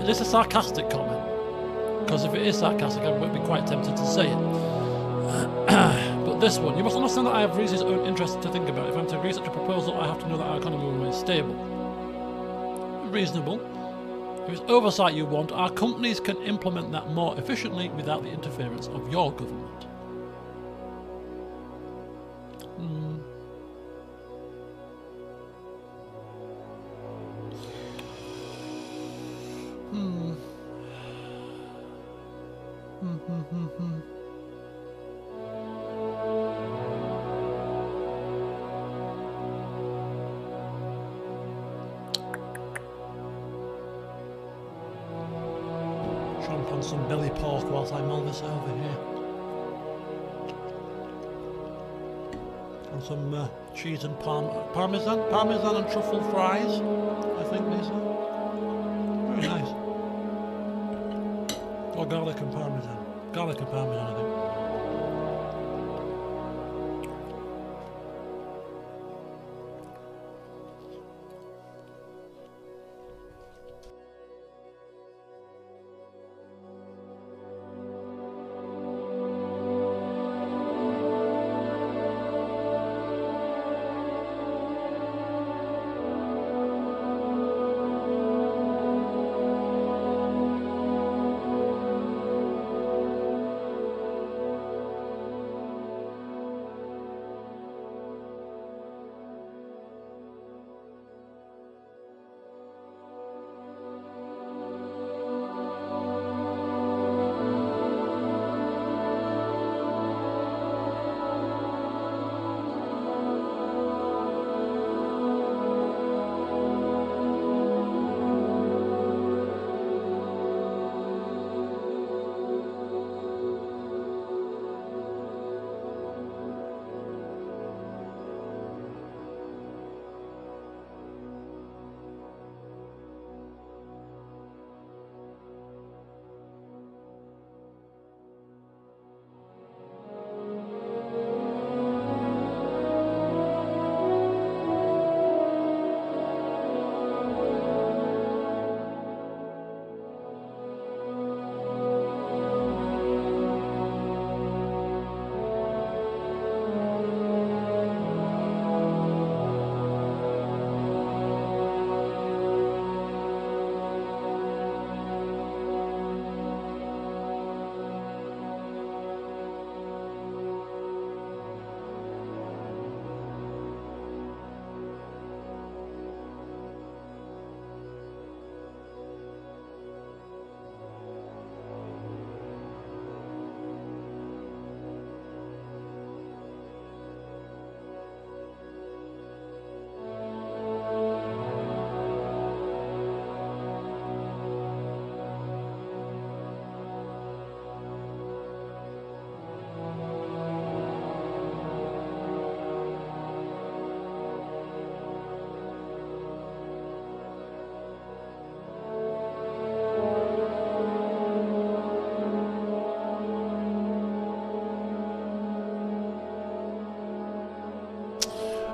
Is this a sarcastic comment? Because if it is sarcastic, I would be quite tempted to say it. But this one, you must understand that I have Rizia's own interest to think about. If I'm to agree such a proposal, I have to know that our economy will remain stable. Reasonable. If it's oversight you want, our companies can implement that more efficiently without the interference of your government. Chomp on some belly pork whilst I mull this over here. And some cheese and parmesan and truffle fries, I think these are. Very nice. Or garlic and parmesan. Garlic and parmesan, I think.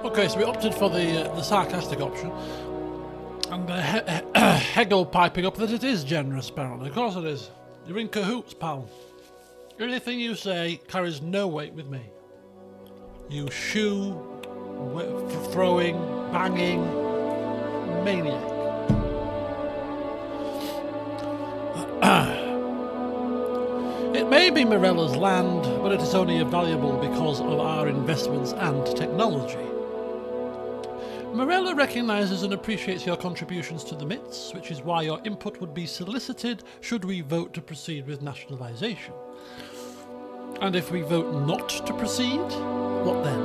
Okay, so we opted for the sarcastic option, and Hegel piping up that it is generous, apparently. Of course it is. You're in cahoots, pal. Anything you say carries no weight with me. You shoe throwing, banging maniac. It may be Morella's land, but it is only valuable because of our investments and technology. Morella recognises and appreciates your contributions to the MITs, which is why your input would be solicited should we vote to proceed with nationalisation. And if we vote not to proceed, what then?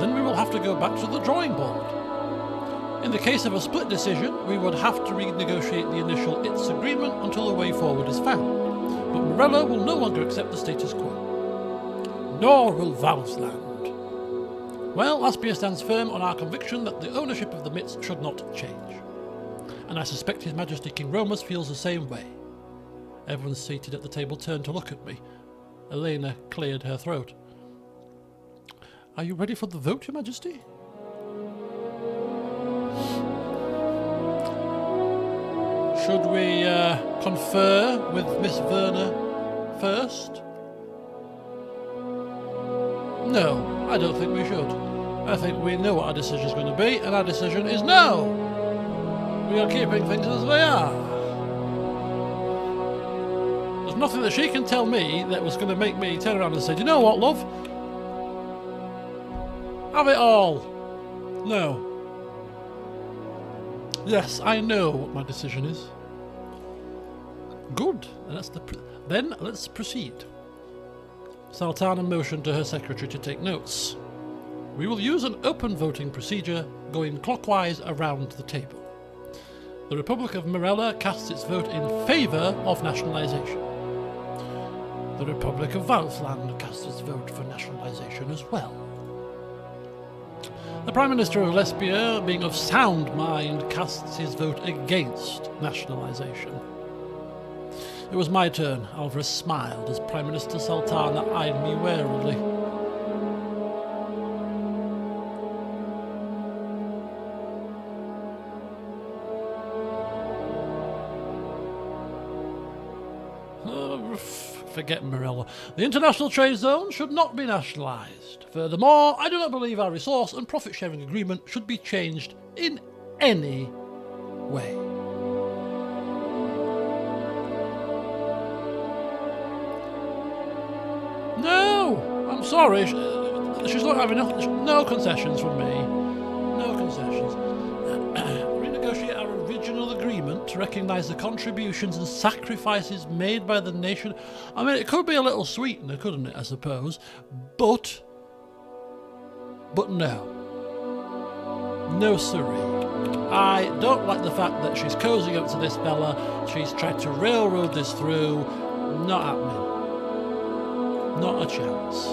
Then we will have to go back to the drawing board. In the case of a split decision, we would have to renegotiate the initial ITS agreement until a way forward is found. But Morella will no longer accept the status quo. Nor will Valsland. Well, Aspia stands firm on our conviction that the ownership of the MITs should not change. And I suspect His Majesty King Romus feels the same way. Everyone seated at the table turned to look at me. Elena cleared her throat. Are you ready for the vote, Your Majesty? Should we confer with Miss Werner first? No, I don't think we should. I think we know what our decision is going to be, and our decision is no! We are keeping things as they are. There's nothing that she can tell me that was going to make me turn around and say, do you know what, love? Have it all. No. Yes, I know what my decision is. Good. Then let's proceed. Sultana motioned to her secretary to take notes. We will use an open voting procedure going clockwise around the table. The Republic of Morella casts its vote in favour of nationalisation. The Republic of Valsland casts its vote for nationalisation as well. The Prime Minister of Lesbia, being of sound mind, casts his vote against nationalisation. It was my turn. Alvarez smiled as Prime Minister Sultana eyed me warily. Forget Morella. The international trade zone should not be nationalised. Furthermore, I do not believe our resource and profit sharing agreement should be changed in any way. No, I'm sorry. She's not having enough. No concessions from me. No concessions. Renegotiate our original agreement to recognise the contributions and sacrifices made by the nation. I mean, it could be a little sweetener, couldn't it, I suppose? But no. No siree. I don't like the fact that she's cozying up to this fella. She's tried to railroad this through. Not happening. Not a chance.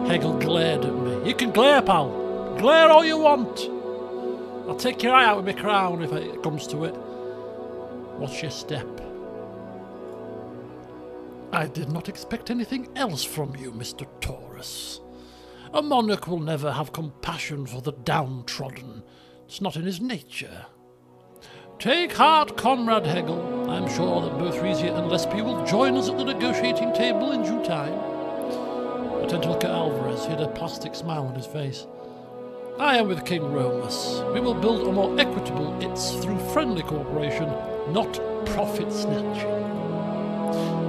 Hegel glared at me. You can glare, pal. Glare all you want. I'll take your eye out with my crown if it comes to it. What's your step? I did not expect anything else from you, Mr. Taurus. A monarch will never have compassion for the downtrodden. It's not in his nature. Take heart, Comrade Hegel. I'm sure that both Rizia and Lesbia will join us at the negotiating table in due time. I turned to look at Alvarez. He had a plastic smile on his face. I am with King Romus. We will build a more equitable ITS through friendly cooperation, not profit snatching.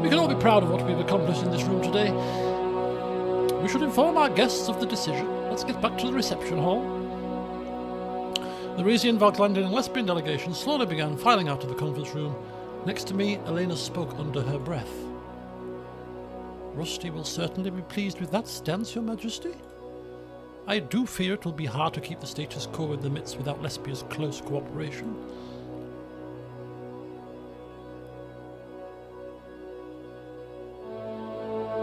We can all be proud of what we've accomplished in this room today. We should inform our guests of the decision. Let's get back to the reception hall. The Rizian, Valklandian and Lesbian delegations slowly began filing out of the conference room. Next to me, Elena spoke under her breath. Rusty will certainly be pleased with that stance, Your Majesty. I do fear it will be hard to keep the status quo in the midst without Lesbia's close cooperation.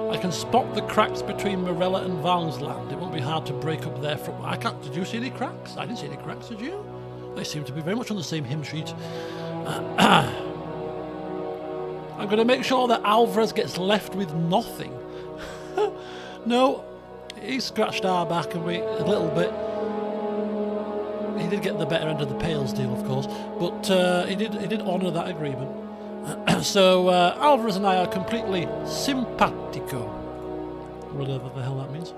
I can spot the cracks between Morella and Valsland. It won't be hard to break up there from... Did you see any cracks? I didn't see any cracks, did you? They seem to be very much on the same hymn sheet. I'm going to make sure that Alvarez gets left with nothing. No, he scratched our back a little bit. He did get the better end of the Pales deal, of course, but he did honour that agreement. So Alvarez and I are completely simpatico, whatever the hell that means.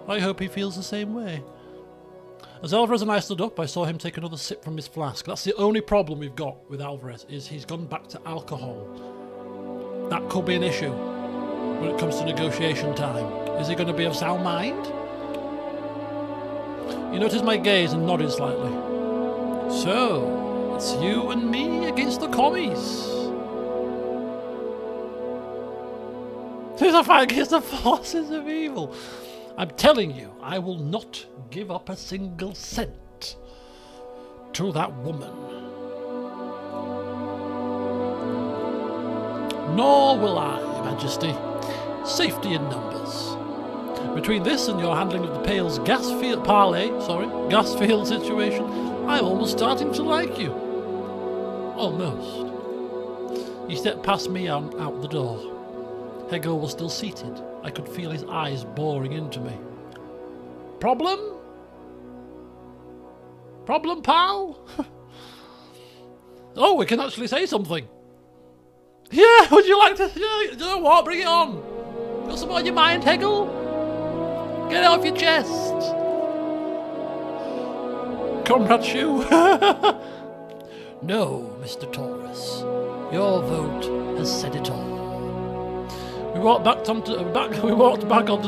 I hope he feels the same way. As Alvarez and I stood up, I saw him take another sip from his flask. That's the only problem we've got with Alvarez, is he's gone back to alcohol. That could be an issue when it comes to negotiation time. Is he going to be of sound mind? He noticed my gaze and nodded slightly. So, it's you and me against the commies. This is a fight against the forces of evil. I'm telling you, I will not give up a single cent to that woman. Nor will I, Your Majesty. Safety in numbers. Between this and your handling of the Pale's gas field situation, I'm almost starting to like you. Almost. He stepped past me out the door. Hegel was still seated. I could feel his eyes boring into me. Problem? Problem, pal? Oh, we can actually say something. Yeah, would you like to? Yeah, you know what? Bring it on. Got something on your mind, Hegel? Get it off your chest. Comrade Shu. No, Mr. Taurus. Your vote has said it all. We walked back onto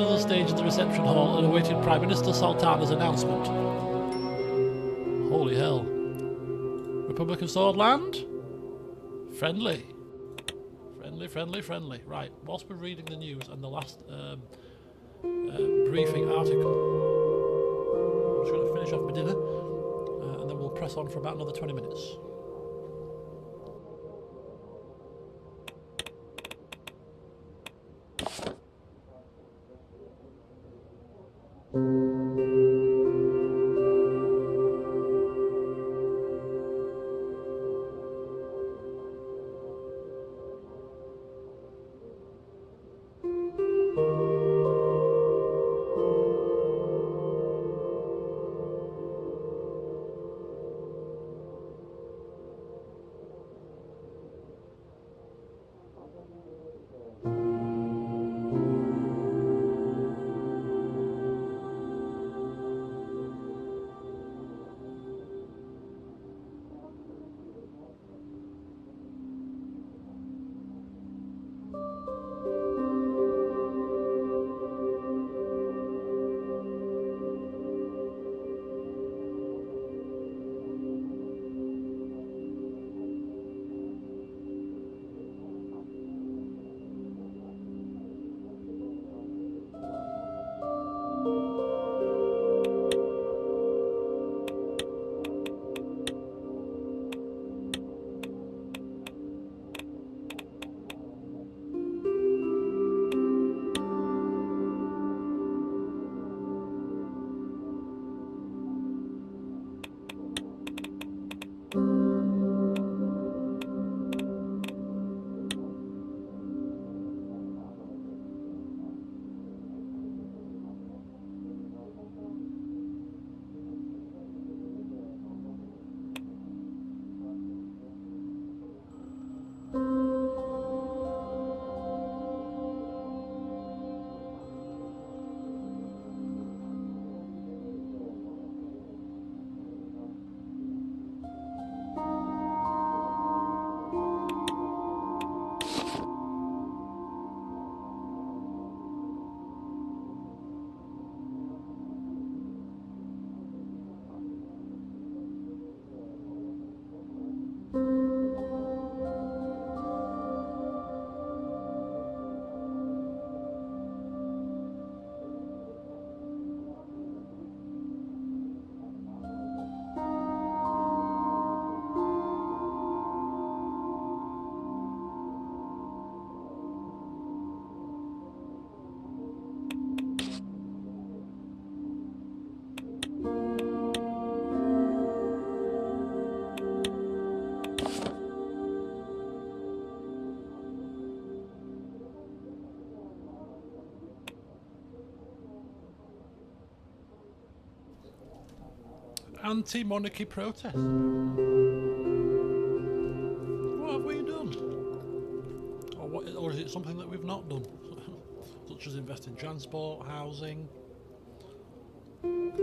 the stage of the reception hall and awaited Prime Minister Sultana's announcement. Holy hell. Republic of Swordland? Friendly. Friendly. Right, whilst we're reading the news and the last briefing article, I'm just going to finish off my dinner and then we'll press on for about another 20 minutes. Anti-monarchy protest. What have we done? Or is it something that we've not done? Such as invest in transport, housing. I'm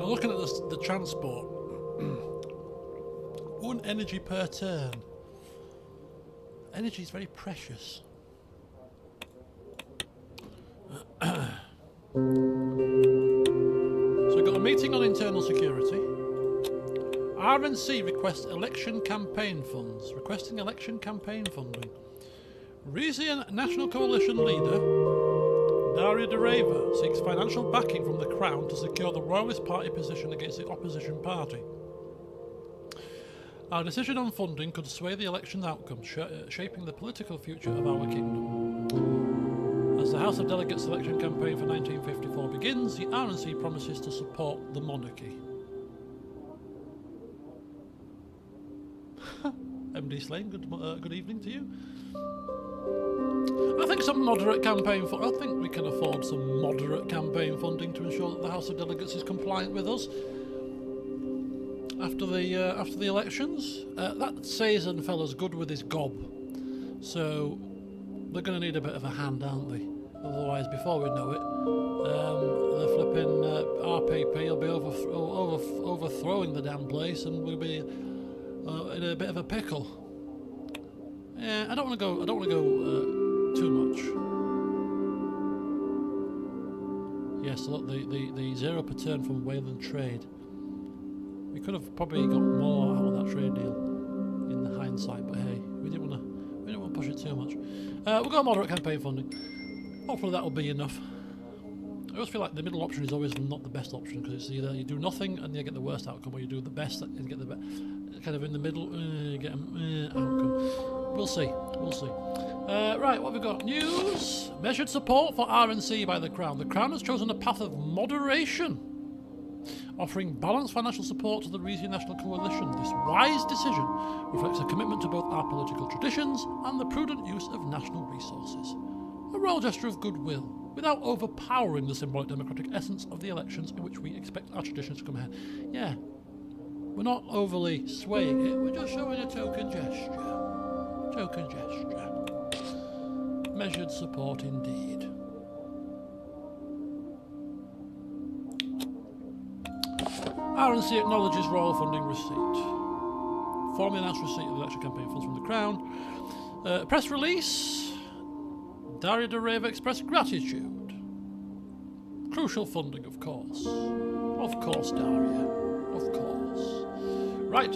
looking at the transport. 1 energy per turn. Energy is very precious. So we've got a meeting on internal security. RNC requests election campaign funds. Requesting election campaign funding. Rizia National Coalition leader Daria Dereva seeks financial backing from the Crown to secure the Royalist Party position against the opposition party. Our decision on funding could sway the election's outcome, shaping the political future of our kingdom. As the House of Delegates election campaign for 1954 begins, the RNC promises to support the monarchy. MD Slane, good evening to you. I think some moderate campaign I think we can afford some moderate campaign funding to ensure that the House of Delegates is compliant with us after the elections. That Suzerain fella's good with his gob, so they're going to need a bit of a hand, aren't they? Otherwise, before we know it, the flipping RPP will be overthrowing the damn place, and we'll be in a bit of a pickle. Yeah, I don't want to go too much. Yes, look, the 0 per turn from Wehlen trade. We could have probably got more out of that trade deal in the hindsight, but hey, we didn't want to push it too much. We'll go moderate campaign funding. Hopefully that will be enough. I always feel like the middle option is always not the best option, because it's either you do nothing and you get the worst outcome, or you do the best and get the best. Kind of in the middle, you get an outcome. We'll see. Right, what have we got? News. Measured support for RNC by the Crown. The Crown has chosen a path of moderation, offering balanced financial support to the Rizia National Coalition. This wise decision reflects a commitment to both our political traditions and the prudent use of national resources. A royal gesture of goodwill, without overpowering the symbolic democratic essence of the elections in which we expect our traditions to come ahead. Yeah, we're not overly swaying it, we're just showing a token gesture. Measured support indeed. RNC acknowledges royal funding receipt. Formally announced receipt of the election campaign funds from the Crown. Press release. Daria Dereva expressed gratitude. Crucial funding, of course. Of course, Daria. Of course. Right.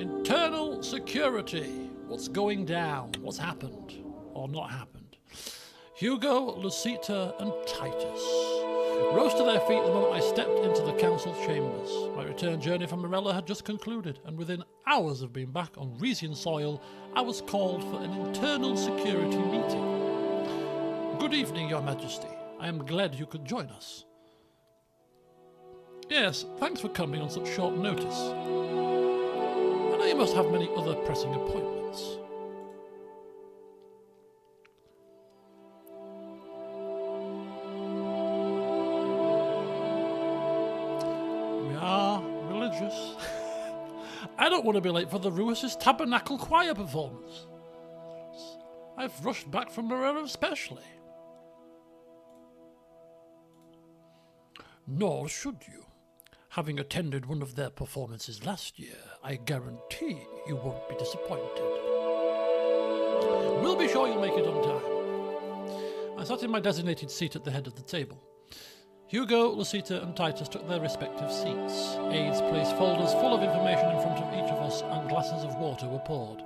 Internal security. What's going down? What's happened? Or not happened? Hugo, Lucita, and Titus rose to their feet the moment I stepped into the council chambers. My return journey from Morella had just concluded, and within hours of being back on Rizian soil, I was called for an internal security meeting. Good evening, Your Majesty. I am glad you could join us. Yes, thanks for coming on such short notice. I know you must have many other pressing appointments. I don't want to be late for the Ruis's Tabernacle Choir performance. I've rushed back from Morella especially. Nor should you. Having attended one of their performances last year, I guarantee you won't be disappointed. We'll be sure you'll make it on time. I sat in my designated seat at the head of the table. Hugo, Lucita, and Titus took their respective seats. Aides placed folders full of information in front of each of us, and glasses of water were poured.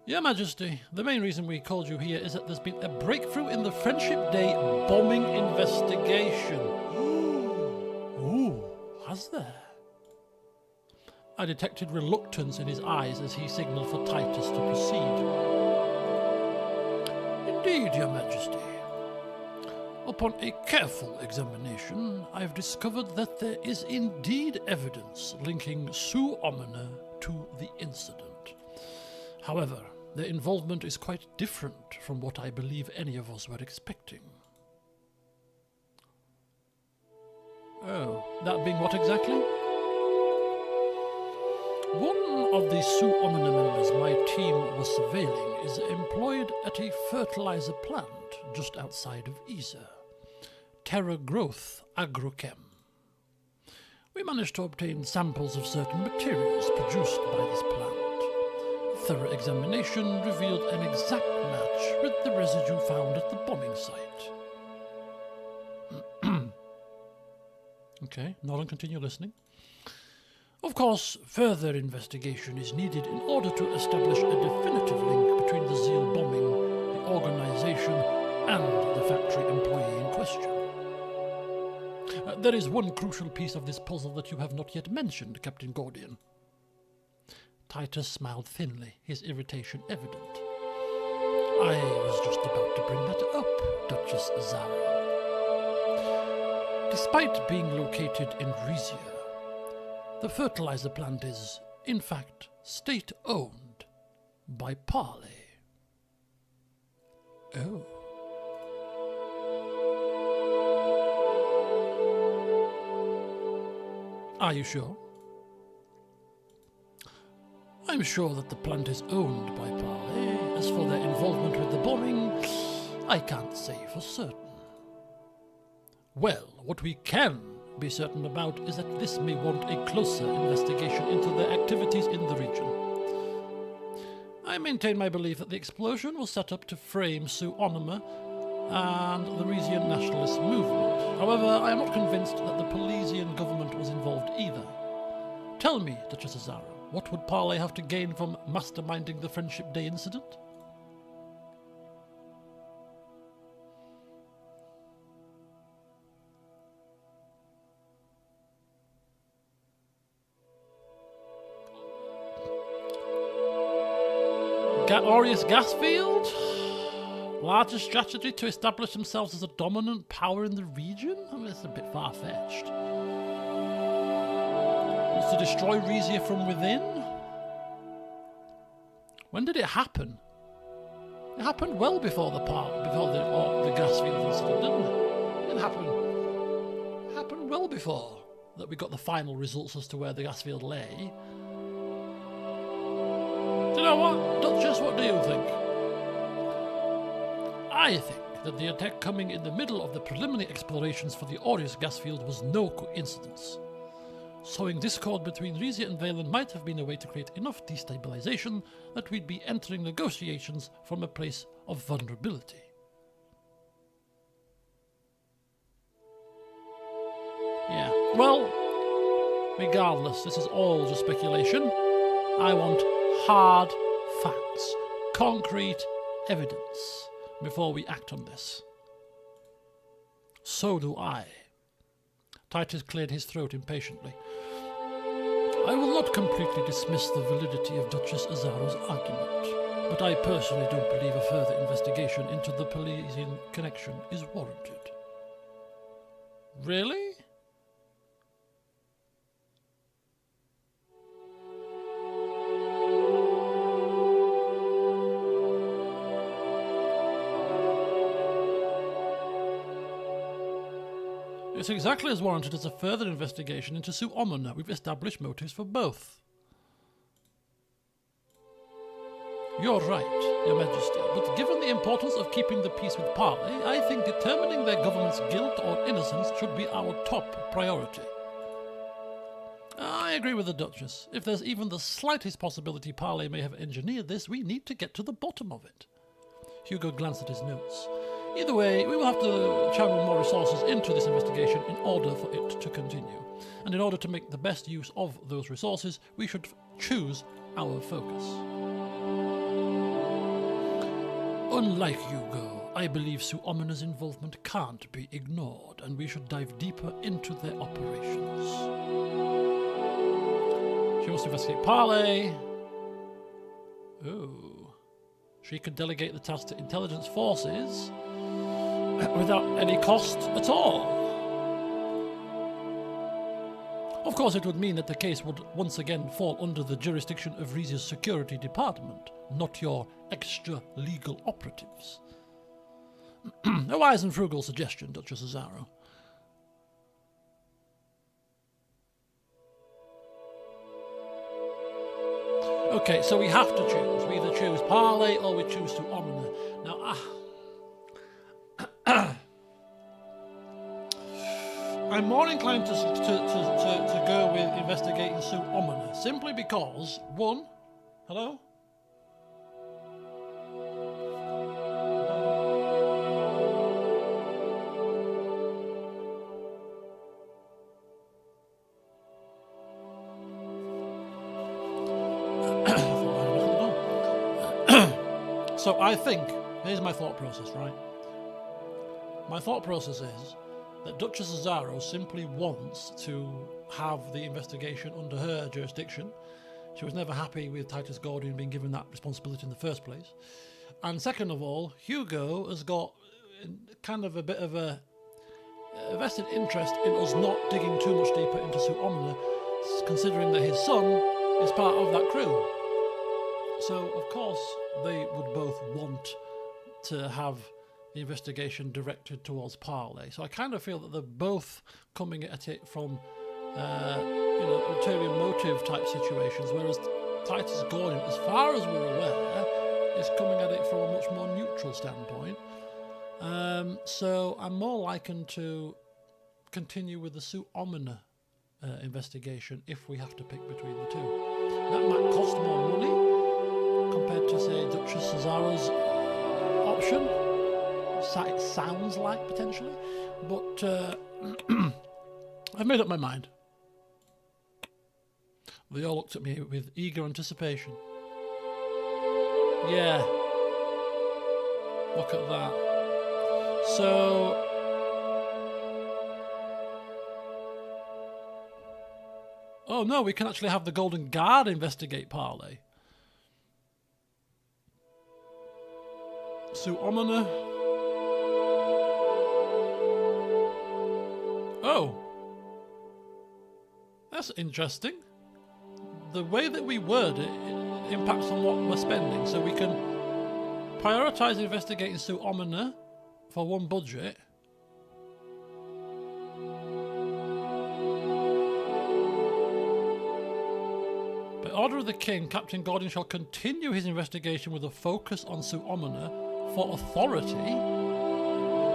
Your Majesty, the main reason we called you here is that there's been a breakthrough in the Friendship Day bombing investigation. Ooh, has there? I detected reluctance in his eyes as he signalled for Titus to proceed. Indeed, Your Majesty. Upon a careful examination, I have discovered that there is indeed evidence linking Sue Omina to the incident. However, their involvement is quite different from what I believe any of us were expecting. Oh, that being what exactly? One of the Sue Omina members my team was surveilling is employed at a fertilizer plant just outside of Isa. Terra Growth Agrochem. We managed to obtain samples of certain materials produced by this plant. A thorough examination revealed an exact match with the residue found at the bombing site. Okay, nod and continue listening. Of course, further investigation is needed in order to establish a definitive link between the Zille bombing, the organization, and the factory employee in question. There is one crucial piece of this puzzle that you have not yet mentioned, Captain Gordian. Titus smiled thinly, his irritation evident. I was just about to bring that up, Duchess Zara. Despite being located in Rizia, the fertilizer plant is, in fact, state-owned by Parley. Oh. Are you sure? I'm sure that the plant is owned by Parley. As for their involvement with the bombing, I can't say for certain. Well, what we can be certain about is that this may warrant a closer investigation into their activities in the region. I maintain my belief that the explosion was set up to frame Sue Onoma and the Rizian nationalist movement. However, I am not convinced that the Polesian government was involved either. Tell me, Duchess Zara, what would Parley have to gain from masterminding the Friendship Day incident? Aureus gas field? Larger strategy to establish themselves as a dominant power in the region? I mean, it's a bit far-fetched. Wants to destroy Rizia from within? When did it happen? It happened well before the gas field incident, didn't it? It happened well before that we got the final results as to where the gas field lay. Do you know what, Duchess, what do you think? I think that the attack coming in the middle of the preliminary explorations for the Aureus gas field was no coincidence. Sowing discord between Rizia and Wehlen might have been a way to create enough destabilization that we'd be entering negotiations from a place of vulnerability. Yeah, well, regardless, this is all just speculation. I want hard facts, concrete evidence before we act on this. So do I. Titus cleared his throat impatiently. I will not completely dismiss the validity of Duchess Azaro's argument, but I personally don't believe a further investigation into the Polesian connection is warranted. Really? It's exactly as warranted as a further investigation into Sue Omona. We've established motives for both. You're right, Your Majesty, but given the importance of keeping the peace with Parley, I think determining their government's guilt or innocence should be our top priority. I agree with the Duchess. If there's even the slightest possibility Parley may have engineered this, we need to get to the bottom of it. Hugo glanced at his notes. Either way, we will have to channel more resources into this investigation in order for it to continue. And in order to make the best use of those resources, we should choose our focus. Unlike Hugo, I believe Sue Omona's involvement can't be ignored, and we should dive deeper into their operations. She wants to investigate Parley. Oh. She could delegate the task to intelligence forces without any cost at all. Of course, it would mean that the case would once again fall under the jurisdiction of Rizia's security department, not your extra-legal operatives. A wise and frugal suggestion, Duchess Azaro. Okay, so we have to choose. We either choose Parley or we choose to Omona. Now, I'm more inclined to go with investigating Sue Omona, simply because, one... Hello? So I think, here's my thought process, right? My thought process is that Duchess Azaro simply wants to have the investigation under her jurisdiction. She was never happy with Titus Gordian being given that responsibility in the first place. And second of all, Hugo has got kind of a bit of a vested interest in us not digging too much deeper into Sue Omina, considering that his son is part of that crew. So, of course, they would both want to have the investigation directed towards Parley. So I kind of feel that they're both coming at it from, ulterior motive type situations, whereas Titus Gordian, as far as we're aware, is coming at it from a much more neutral standpoint. So I'm more likened to continue with the Sue Omina investigation if we have to pick between the two. That might cost more money compared to, say, Duchess Cesaro's option. It sounds like, potentially. But I've made up my mind. They all looked at me with eager anticipation. Yeah. Look at that. So... oh no, we can actually have the Golden Guard investigate Parley. Sue Omina. Oh. That's interesting. The way that we word it impacts on what we're spending. So we can prioritise investigating Sue Omina for one budget. By order of the King, Captain Gordian shall continue his investigation with a focus on Sue Omina for authority.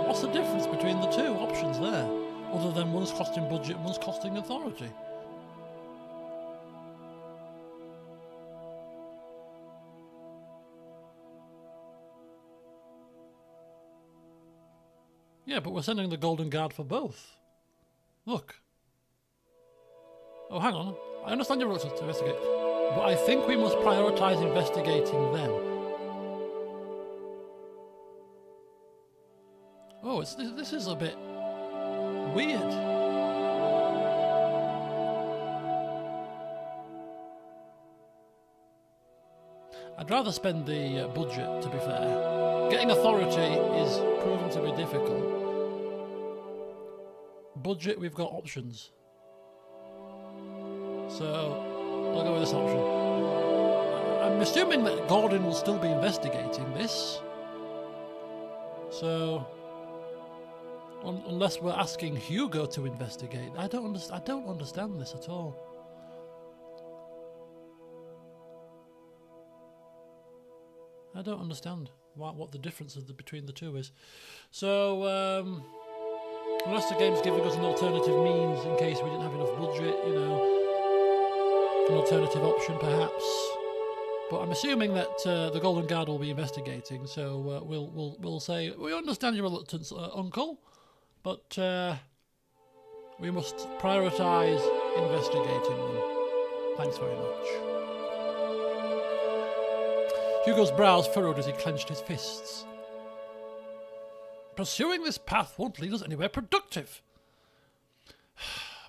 What's the difference between the two options there? Other than one's costing budget and one's costing authority. Yeah, but we're sending the Golden Guard for both. Look. Oh, hang on. I understand your reluctance to investigate, but I think we must prioritise investigating them. Oh, this is a bit weird. I'd rather spend the budget, to be fair. Getting authority is proven to be difficult. Budget, we've got options. So, I'll go with this option. I'm assuming that Gordian will still be investigating this. So, unless we're asking Hugo to investigate, I don't understand this at all. I don't understand what the difference between the two is. So, unless the game's giving us an alternative means in case we didn't have enough budget, you know, an alternative option perhaps. But I'm assuming that the Golden Guard will be investigating. So we'll say we understand your reluctance, Uncle, but we must prioritise investigating them. Thanks very much. Hugo's brows furrowed as he clenched his fists. Pursuing this path won't lead us anywhere productive.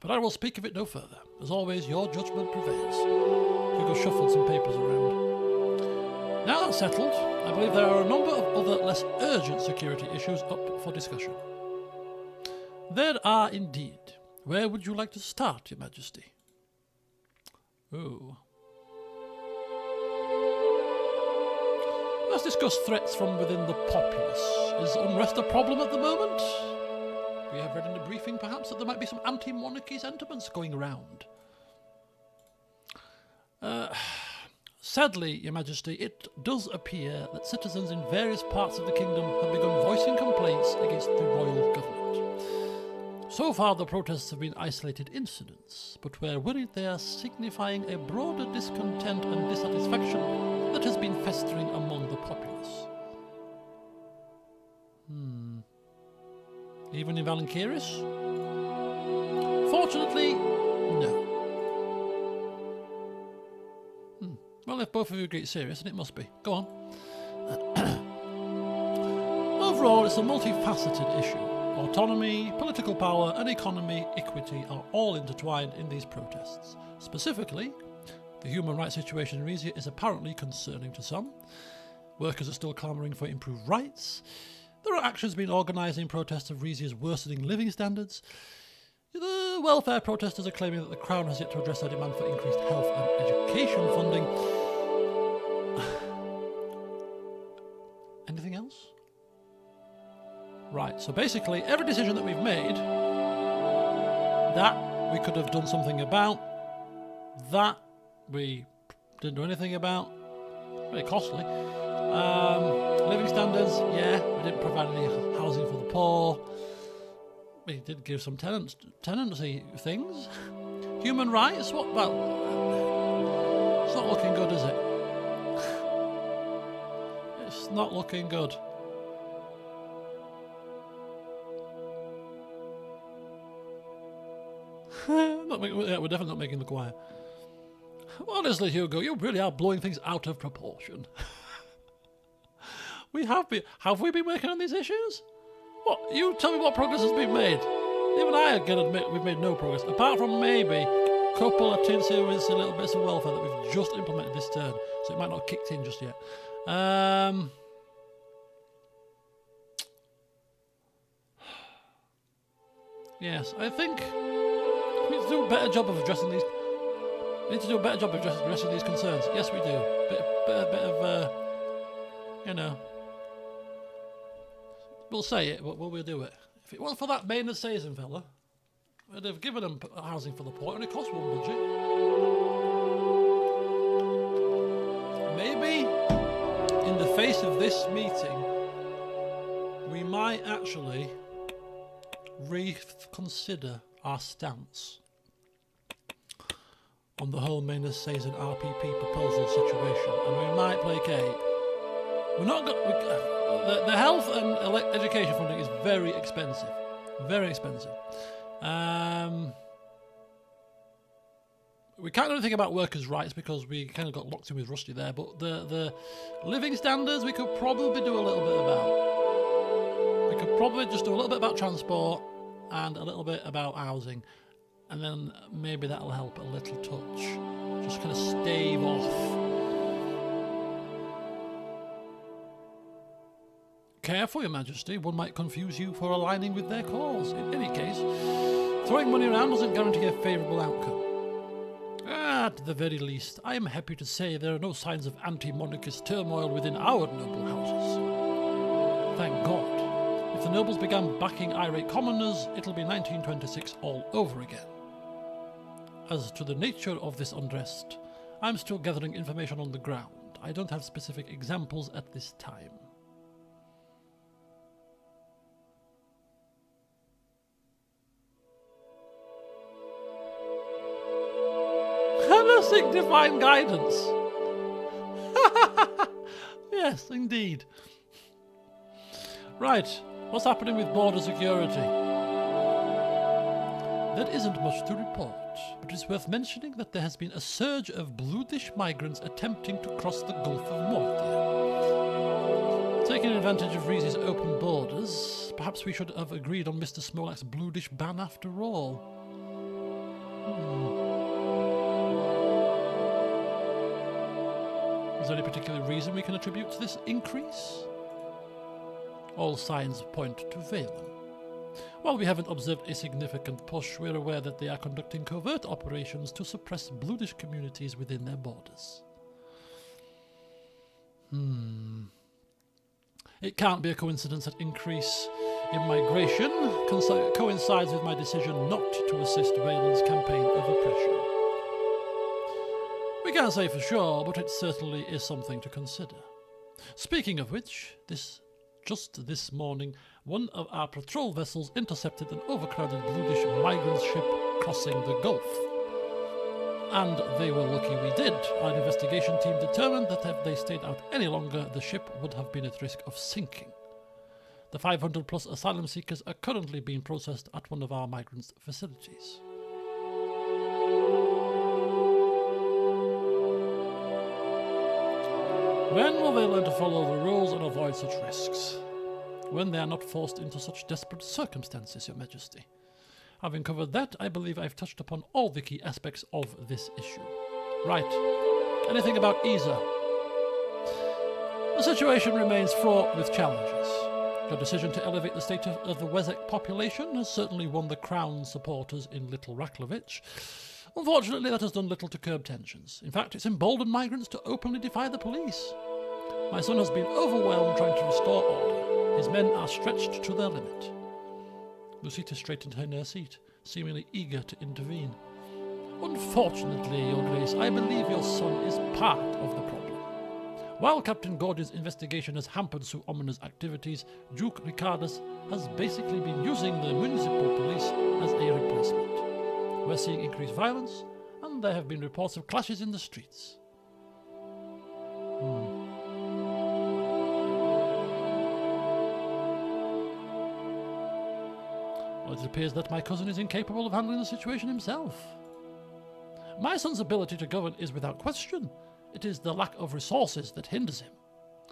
But I will speak of it no further. As always, your judgment prevails. Hugo shuffled some papers around. Now that's settled, I believe there are a number of other less urgent security issues up for discussion. There are indeed. Where would you like to start, Your Majesty? Ooh. Let's discuss threats from within the populace. Is unrest a problem at the moment? We have read in the briefing, perhaps, that there might be some anti-monarchy sentiments going around. Sadly, Your Majesty, it does appear that citizens in various parts of the kingdom have begun voicing complaints against the royal government. So far, the protests have been isolated incidents, but we're worried they are signifying a broader discontent and dissatisfaction that has been festering among the populace. Even in Valenkiris? Fortunately, no. Well, if both of you agree it's serious, then it must be. Go on. Overall, it's a multifaceted issue. Autonomy, political power, and economy equity are all intertwined in these protests. Specifically, the human rights situation in Rizia is apparently concerning to some. Workers are still clamouring for improved rights. There are actions being organised in protest of Rizia's worsening living standards. The welfare protesters are claiming that the Crown has yet to address their demand for increased health and education funding. Anything else? Right, so basically every decision that we've made, that we could have done something about, that we didn't do anything about, very costly. Living standards, yeah, we didn't provide any housing for the poor. We did give some tenancy things. Human rights, what about? It's not looking good, is it? It's not looking good. We're definitely not making the choir. Honestly, Hugo, you really are blowing things out of proportion. We have been. Have we been working on these issues? What? You tell me what progress has been made. Even I can admit we've made no progress, apart from maybe a couple of tinsy-wincy little bits of welfare that we've just implemented this turn, so it might not have kicked in just yet. Yes, I think we need to do a better job of addressing these. We need to do a better job of addressing these concerns. Yes, we do. Bit of you know. We'll say it, but will we do it? If it wasn't for that Maynard Sazin fella, I'd have given them housing for the poor, and it cost one budget. Maybe, in the face of this meeting, we might actually reconsider our stance on the whole Maynard Sazin RPP proposal situation, and we might placate. We're not going. The health and education funding is very expensive. Very expensive. We can't do anything about workers' rights because we kind of got locked in with Rusty there, but the living standards we could probably do a little bit about. We could probably just do a little bit about transport and a little bit about housing, and then maybe that'll help a little touch. Just kind of stave off. Careful, Your Majesty, one might confuse you for aligning with their cause. In any case, throwing money around doesn't guarantee a favourable outcome. At the very least, I am happy to say there are no signs of anti-monarchist turmoil within our noble houses. Thank God. If the nobles began backing irate commoners, it'll be 1926 all over again. As to the nature of this unrest, I'm still gathering information on the ground. I don't have specific examples at this time. Seek divine guidance. Yes, indeed. Right, what's happening with border security? There isn't much to report, but it's worth mentioning that there has been a surge of bluish migrants attempting to cross the Gulf of Morthia. Taking advantage of Rizia's open borders, perhaps we should have agreed on Mr. Smolak's bluish ban after all. Is there any particular reason we can attribute to this increase? All signs point to Wehlen. While we haven't observed a significant push, we're aware that they are conducting covert operations to suppress bluish communities within their borders. It can't be a coincidence that increase in migration coincides with my decision not to assist Wehlen's campaign of oppression. We can't say for sure, but it certainly is something to consider. Speaking of which, just this morning, one of our patrol vessels intercepted an overcrowded bluish migrant ship crossing the Gulf. And they were lucky we did. Our investigation team determined that if they stayed out any longer, the ship would have been at risk of sinking. The 500 plus asylum seekers are currently being processed at one of our migrants' facilities. When will they learn to follow the rules and avoid such risks? when they are not forced into such desperate circumstances, Your Majesty. Having covered that, I believe I've touched upon all the key aspects of this issue. Right. Anything about Isa? The situation remains fraught with challenges. Your decision to elevate the status of the Wezek population has certainly won the Crown's supporters in Little Raklovich. Unfortunately, that has done little to curb tensions. In fact, it's emboldened migrants to openly defy the police. My son has been overwhelmed trying to restore order. His men are stretched to their limit. Lucita straightened her in her seat, seemingly eager to intervene. Unfortunately, Your Grace, I believe your son is part of the problem. While Captain Gordon's investigation has hampered Sue Omena's activities, Duke Ricardus has basically been using the municipal police as a replacement. We're seeing increased violence, and there have been reports of clashes in the streets. Well, it appears that my cousin is incapable of handling the situation himself. My son's ability to govern is without question. It is the lack of resources that hinders him.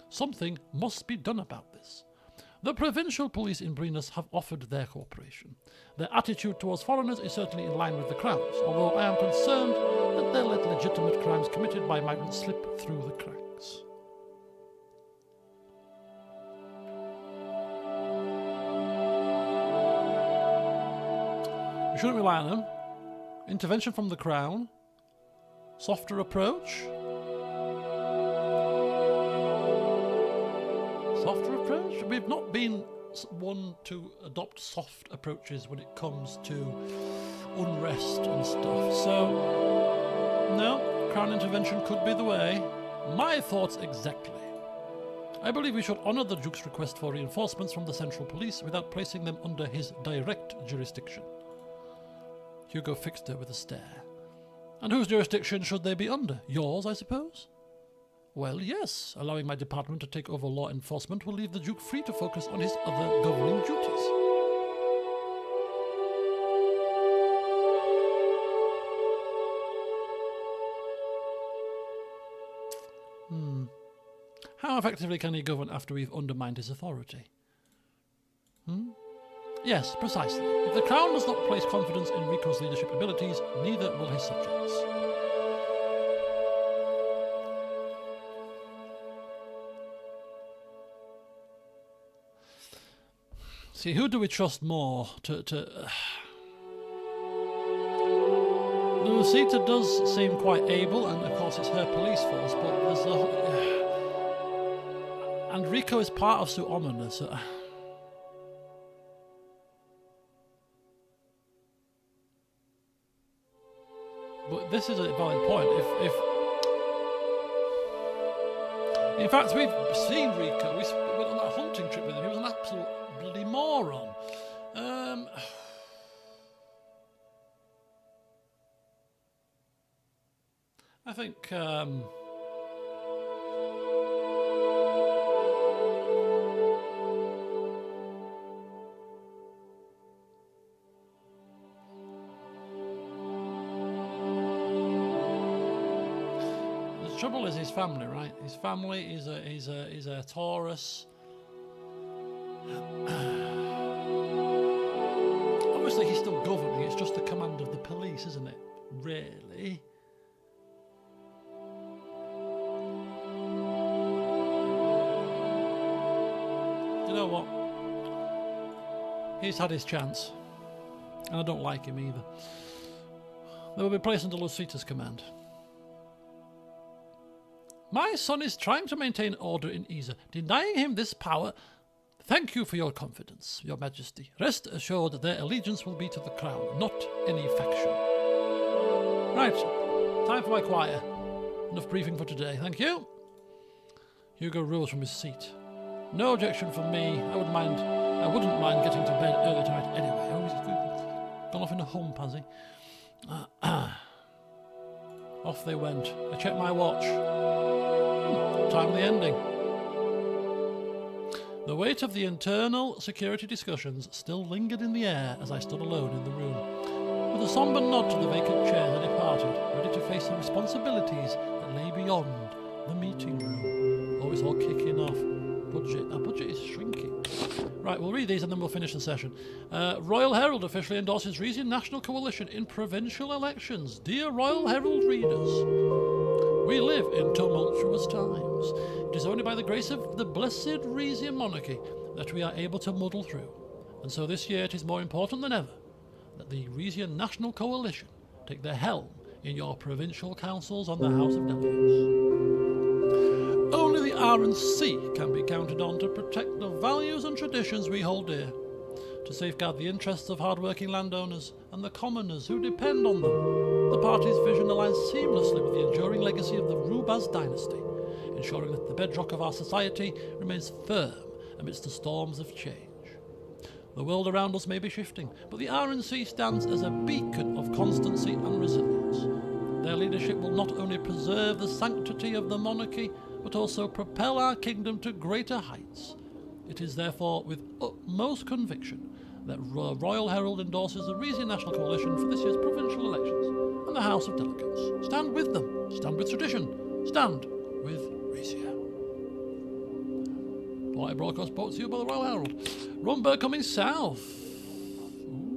Something must be done about this. The provincial police in Brenus have offered their cooperation. Their attitude towards foreigners is certainly in line with the Crown's, although I am concerned that they let legitimate crimes committed by migrants slip through the cracks. We shouldn't rely on them. Intervention from the Crown. Softer approach. Softer approach? We've not been one to adopt soft approaches when it comes to unrest and stuff. So, no, Crown intervention could be the way. My thoughts exactly. I believe we should honour the Duke's request for reinforcements from the Central Police without placing them under his direct jurisdiction. Hugo fixed her with a stare. And whose jurisdiction should they be under? Yours, I suppose? Well, yes. Allowing my department to take over law enforcement will leave the Duke free to focus on his other governing duties. How effectively can he govern after we've undermined his authority? Yes, precisely. If the Crown does not place confidence in Rico's leadership abilities, neither will his subjects. See, who do we trust more Lucita does seem quite able, and of course it's her police force, but there's and Rico is part of Sue Omena, so... But this is a valid point. If in fact, we've seen Rico. We went on that hunting trip with him. He was an absolute bloody moron. I think. Trouble is his family, right? His family is a Taurus. Obviously, he's still governing. It's just the command of the police, isn't it? Really. You know what? He's had his chance, and I don't like him either. They will be placed under Lucita's command. My son is trying to maintain order in Isa. Denying him this power... Thank you for your confidence, Your Majesty. Rest assured that their allegiance will be to the Crown, not any faction. Right, time for my choir. Enough briefing for today, thank you. Hugo rose from his seat. No objection from me. I wouldn't mind getting to bed early tonight anyway. Oh, he's gone off in a hump, has he? Off they went. I checked my watch. Timely ending. The weight of the internal security discussions still lingered in the air as I stood alone in the room. With a sombre nod to the vacant chairs, I departed, ready to face the responsibilities that lay beyond the meeting room. Oh, it's all kicking off. Our budget is shrinking. Right, we'll read these and then we'll finish the session. Royal Herald officially endorses Rizia National Coalition in provincial elections. Dear Royal Herald readers, we live in tumultuous times. It is only by the grace of the blessed Rizia monarchy that we are able to muddle through. And so this year it is more important than ever that the Rizia National Coalition take the helm in your provincial councils on the House of Delegates. Only the R&C can be counted on to protect the values and traditions we hold dear, to safeguard the interests of hard-working landowners and the commoners who depend on them. The party's vision aligns seamlessly with the enduring legacy of the Rubaz dynasty, ensuring that the bedrock of our society remains firm amidst the storms of change. The world around us may be shifting, but the R&C stands as a beacon of constancy and resilience. Their leadership will not only preserve the sanctity of the monarchy, but also propel our kingdom to greater heights. It is therefore with utmost conviction that Royal Herald endorses the Rizia National Coalition for this year's provincial elections and the House of Delegates. Stand with them, stand with tradition, stand with Rizia. Polite broadcast brought to you by the Royal Herald. Rumberg coming south. Ooh.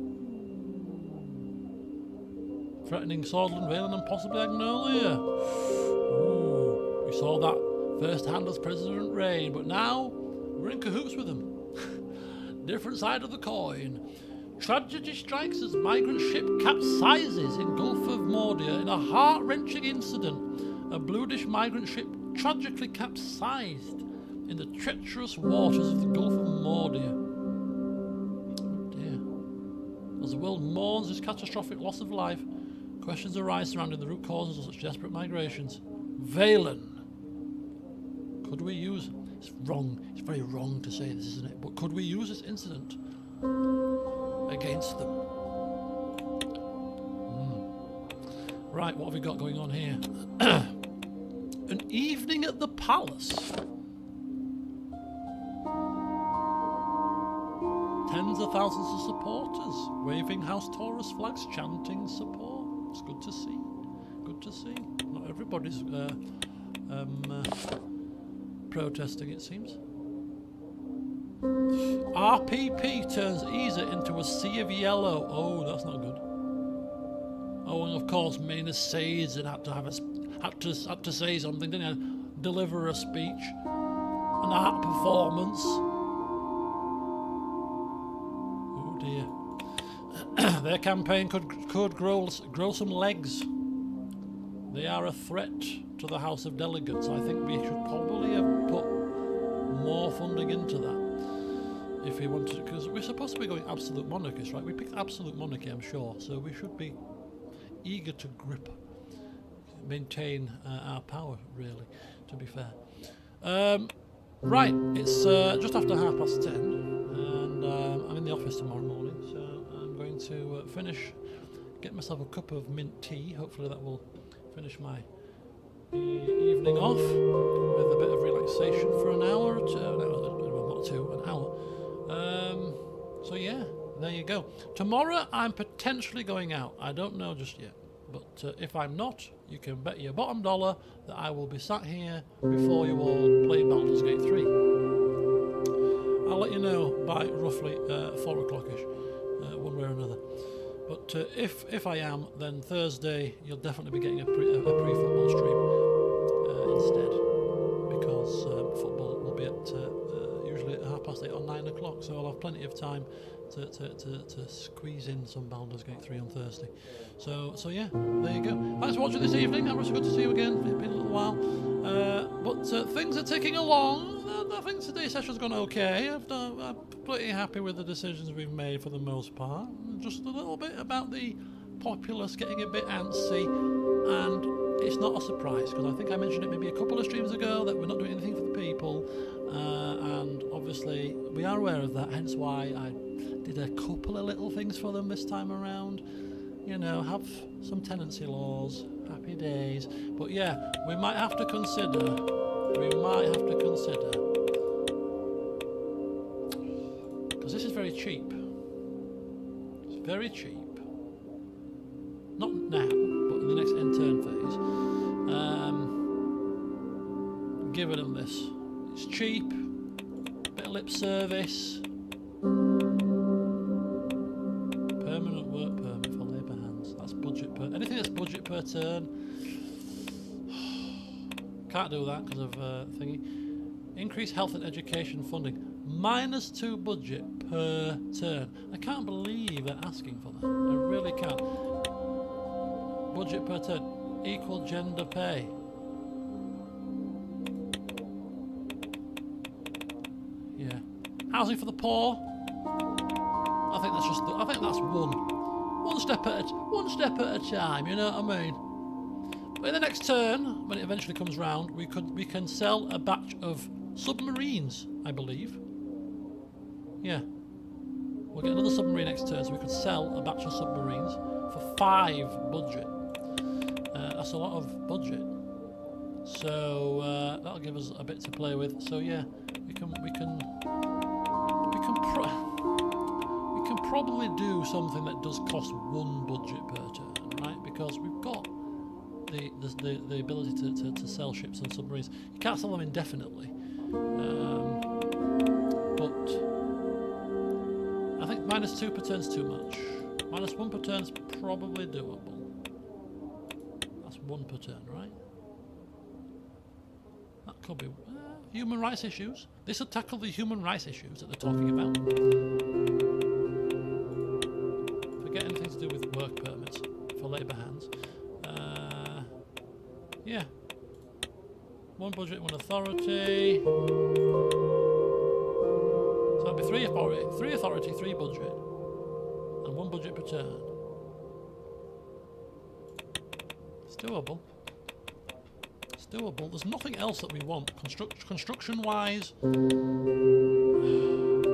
Threatening Sordland, Wehlen and possibly Agnolia. Ooh. We saw that firsthand as President Rain, but now we're in cahoots with them. Different side of the coin. Tragedy strikes as migrant ship capsizes in Gulf of Mordia in a heart-wrenching incident. A Bluedish migrant ship tragically capsized in the treacherous waters of the Gulf of Mordia. Oh dear. As the world mourns this catastrophic loss of life, questions arise surrounding the root causes of such desperate migrations. Wehlen. Could we use... It's wrong. It's very wrong to say this, isn't it? But could we use this incident against them? Right, what have we got going on here? An evening at the palace. Tens of thousands of supporters waving House Taurus flags, chanting support. It's good to see. Good to see. Not everybody's protesting, it seems. RPP turns Isa into a sea of yellow. Oh, that's not good. Oh, and of course, Maynard Sazin had to say something, didn't he? Deliver a speech, an art performance. Oh dear. Their campaign could grow some legs. They are a threat to the House of Delegates. I think we should probably have put more funding into that if we wanted to, because we're supposed to be going absolute monarchist, right? We picked absolute monarchy, I'm sure, so we should be eager to maintain our power, really, to be fair. Right, it's just after 10:30, and I'm in the office tomorrow morning, so I'm going to get myself a cup of mint tea. Hopefully that will finish my evening off with a bit of relaxation for an hour or two. An hour. So yeah, there you go. Tomorrow I'm potentially going out. I don't know just yet. But if I'm not, you can bet your bottom dollar that I will be sat here before you all play Baldur's Gate 3. I'll let you know by roughly 4 o'clock-ish, one way or another. But if I am, then Thursday you'll definitely be getting a pre-football stream instead, because football will be at usually at 8:30 or 9 o'clock, so I'll have plenty of time to squeeze in some Baldur's Gate 3 on Thursday. So yeah, there you go. Thanks for watching this evening. It was good to see you again. It's been a little while, but things are ticking along. I think today's session's gone okay. I'm pretty happy with the decisions we've made for the most part. Just a little bit about the populace getting a bit antsy, and it's not a surprise because I think I mentioned it maybe a couple of streams ago that we're not doing anything for the people, and obviously we are aware of that, hence why I did a couple of little things for them this time around. You know, have some tenancy laws, happy days. But yeah, we might have to consider, because this is very cheap. It's very cheap. Not now, but in the next end-turn phase. Giving them this. It's cheap, bit of lip service, budget per turn. Can't do that because of thingy. Increase health and education funding. -2 budget per turn. I can't believe they're asking for that. I really can't. Budget per turn. Equal gender pay. Yeah. Housing for the poor. I think that's just. I think that's one step at a time. You know what I mean? But in the next turn, when it eventually comes round, we can sell a batch of submarines, I believe. Yeah. We'll get another submarine next turn, so we could sell a batch of submarines for 5 budget. That's a lot of budget. So that'll give us a bit to play with. So yeah, we can probably do something that does cost 1 budget per turn, right? Because we've got the ability to sell ships and submarines. You can't sell them indefinitely. But I think -2 per turn's too much. -1 per turn's probably doable. That's 1 per turn, right? That could be human rights issues. This will tackle the human rights issues that they're talking about. Forget anything to do with work permits for labour hands. Yeah. 1 budget, 1 authority. So that'll be 3 authority, 3 budget, and 1 budget per turn. It's doable. It's doable. There's nothing else that we want construction-wise.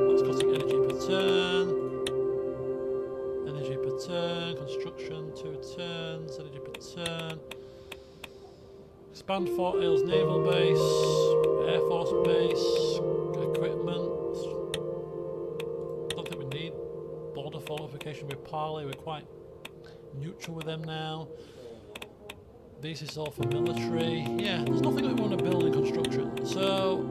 That's costing energy per turn. Energy per turn. Construction 2 turns. Energy per turn. Expand Fort Ailes Naval Base, Air Force Base, equipment. I don't think we need border fortification with Parley. We're quite neutral with them now. This is all for military. Yeah, there's nothing that we want to build in construction. So,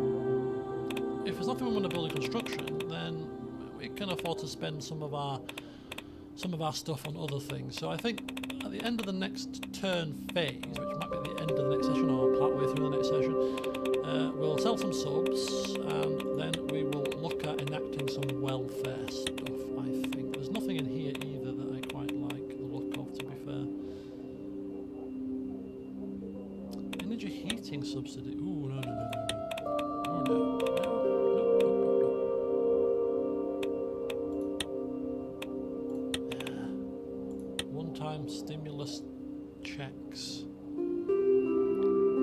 if there's nothing we want to build in construction, then we can afford to spend some of our stuff on other things. So I think at the end of the next turn phase, which might be at the end of the next session or partway through the next session, we'll sell some subs and then we will look at enacting some welfare stuff, I think. There's nothing in here either that I quite like the look of, to be fair. Energy heating subsidy. Ooh, no. Oh, no. Stimulus checks.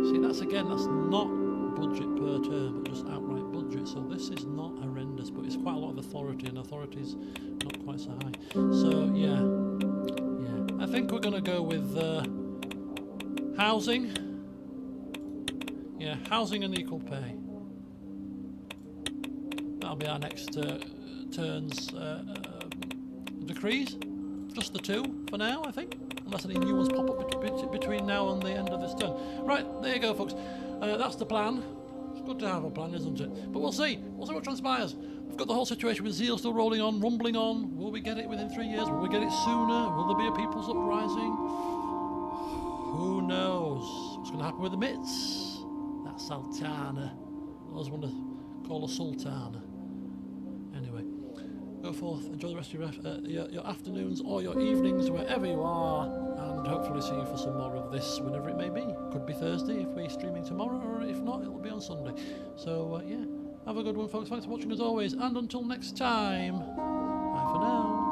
See, that's not budget per term, but just outright budget. So this is not horrendous, but it's quite a lot of authority, and authority's not quite so high. So yeah. I think we're gonna go with housing. Yeah, housing and equal pay. That'll be our next turn's decrees. Just the 2 for now, I think. Unless any new ones pop up between now and the end of this turn. Right, there you go, folks. That's the plan. It's good to have a plan, isn't it? But we'll see. We'll see what transpires. We've got the whole situation with Zille still rolling on, rumbling on. Will we get it within 3 years? Will we get it sooner? Will there be a people's uprising? Who knows? What's going to happen with the Mitts? That Sultana. I always want to call her Sultana. Anyway. Go forth, enjoy the rest of your afternoons or your evenings, wherever you are, and hopefully see you for some more of this whenever it may be. Could be Thursday if we're streaming tomorrow, or if not, it'll be on Sunday. So, yeah, have a good one, folks. Thanks for watching as always, and until next time, bye for now.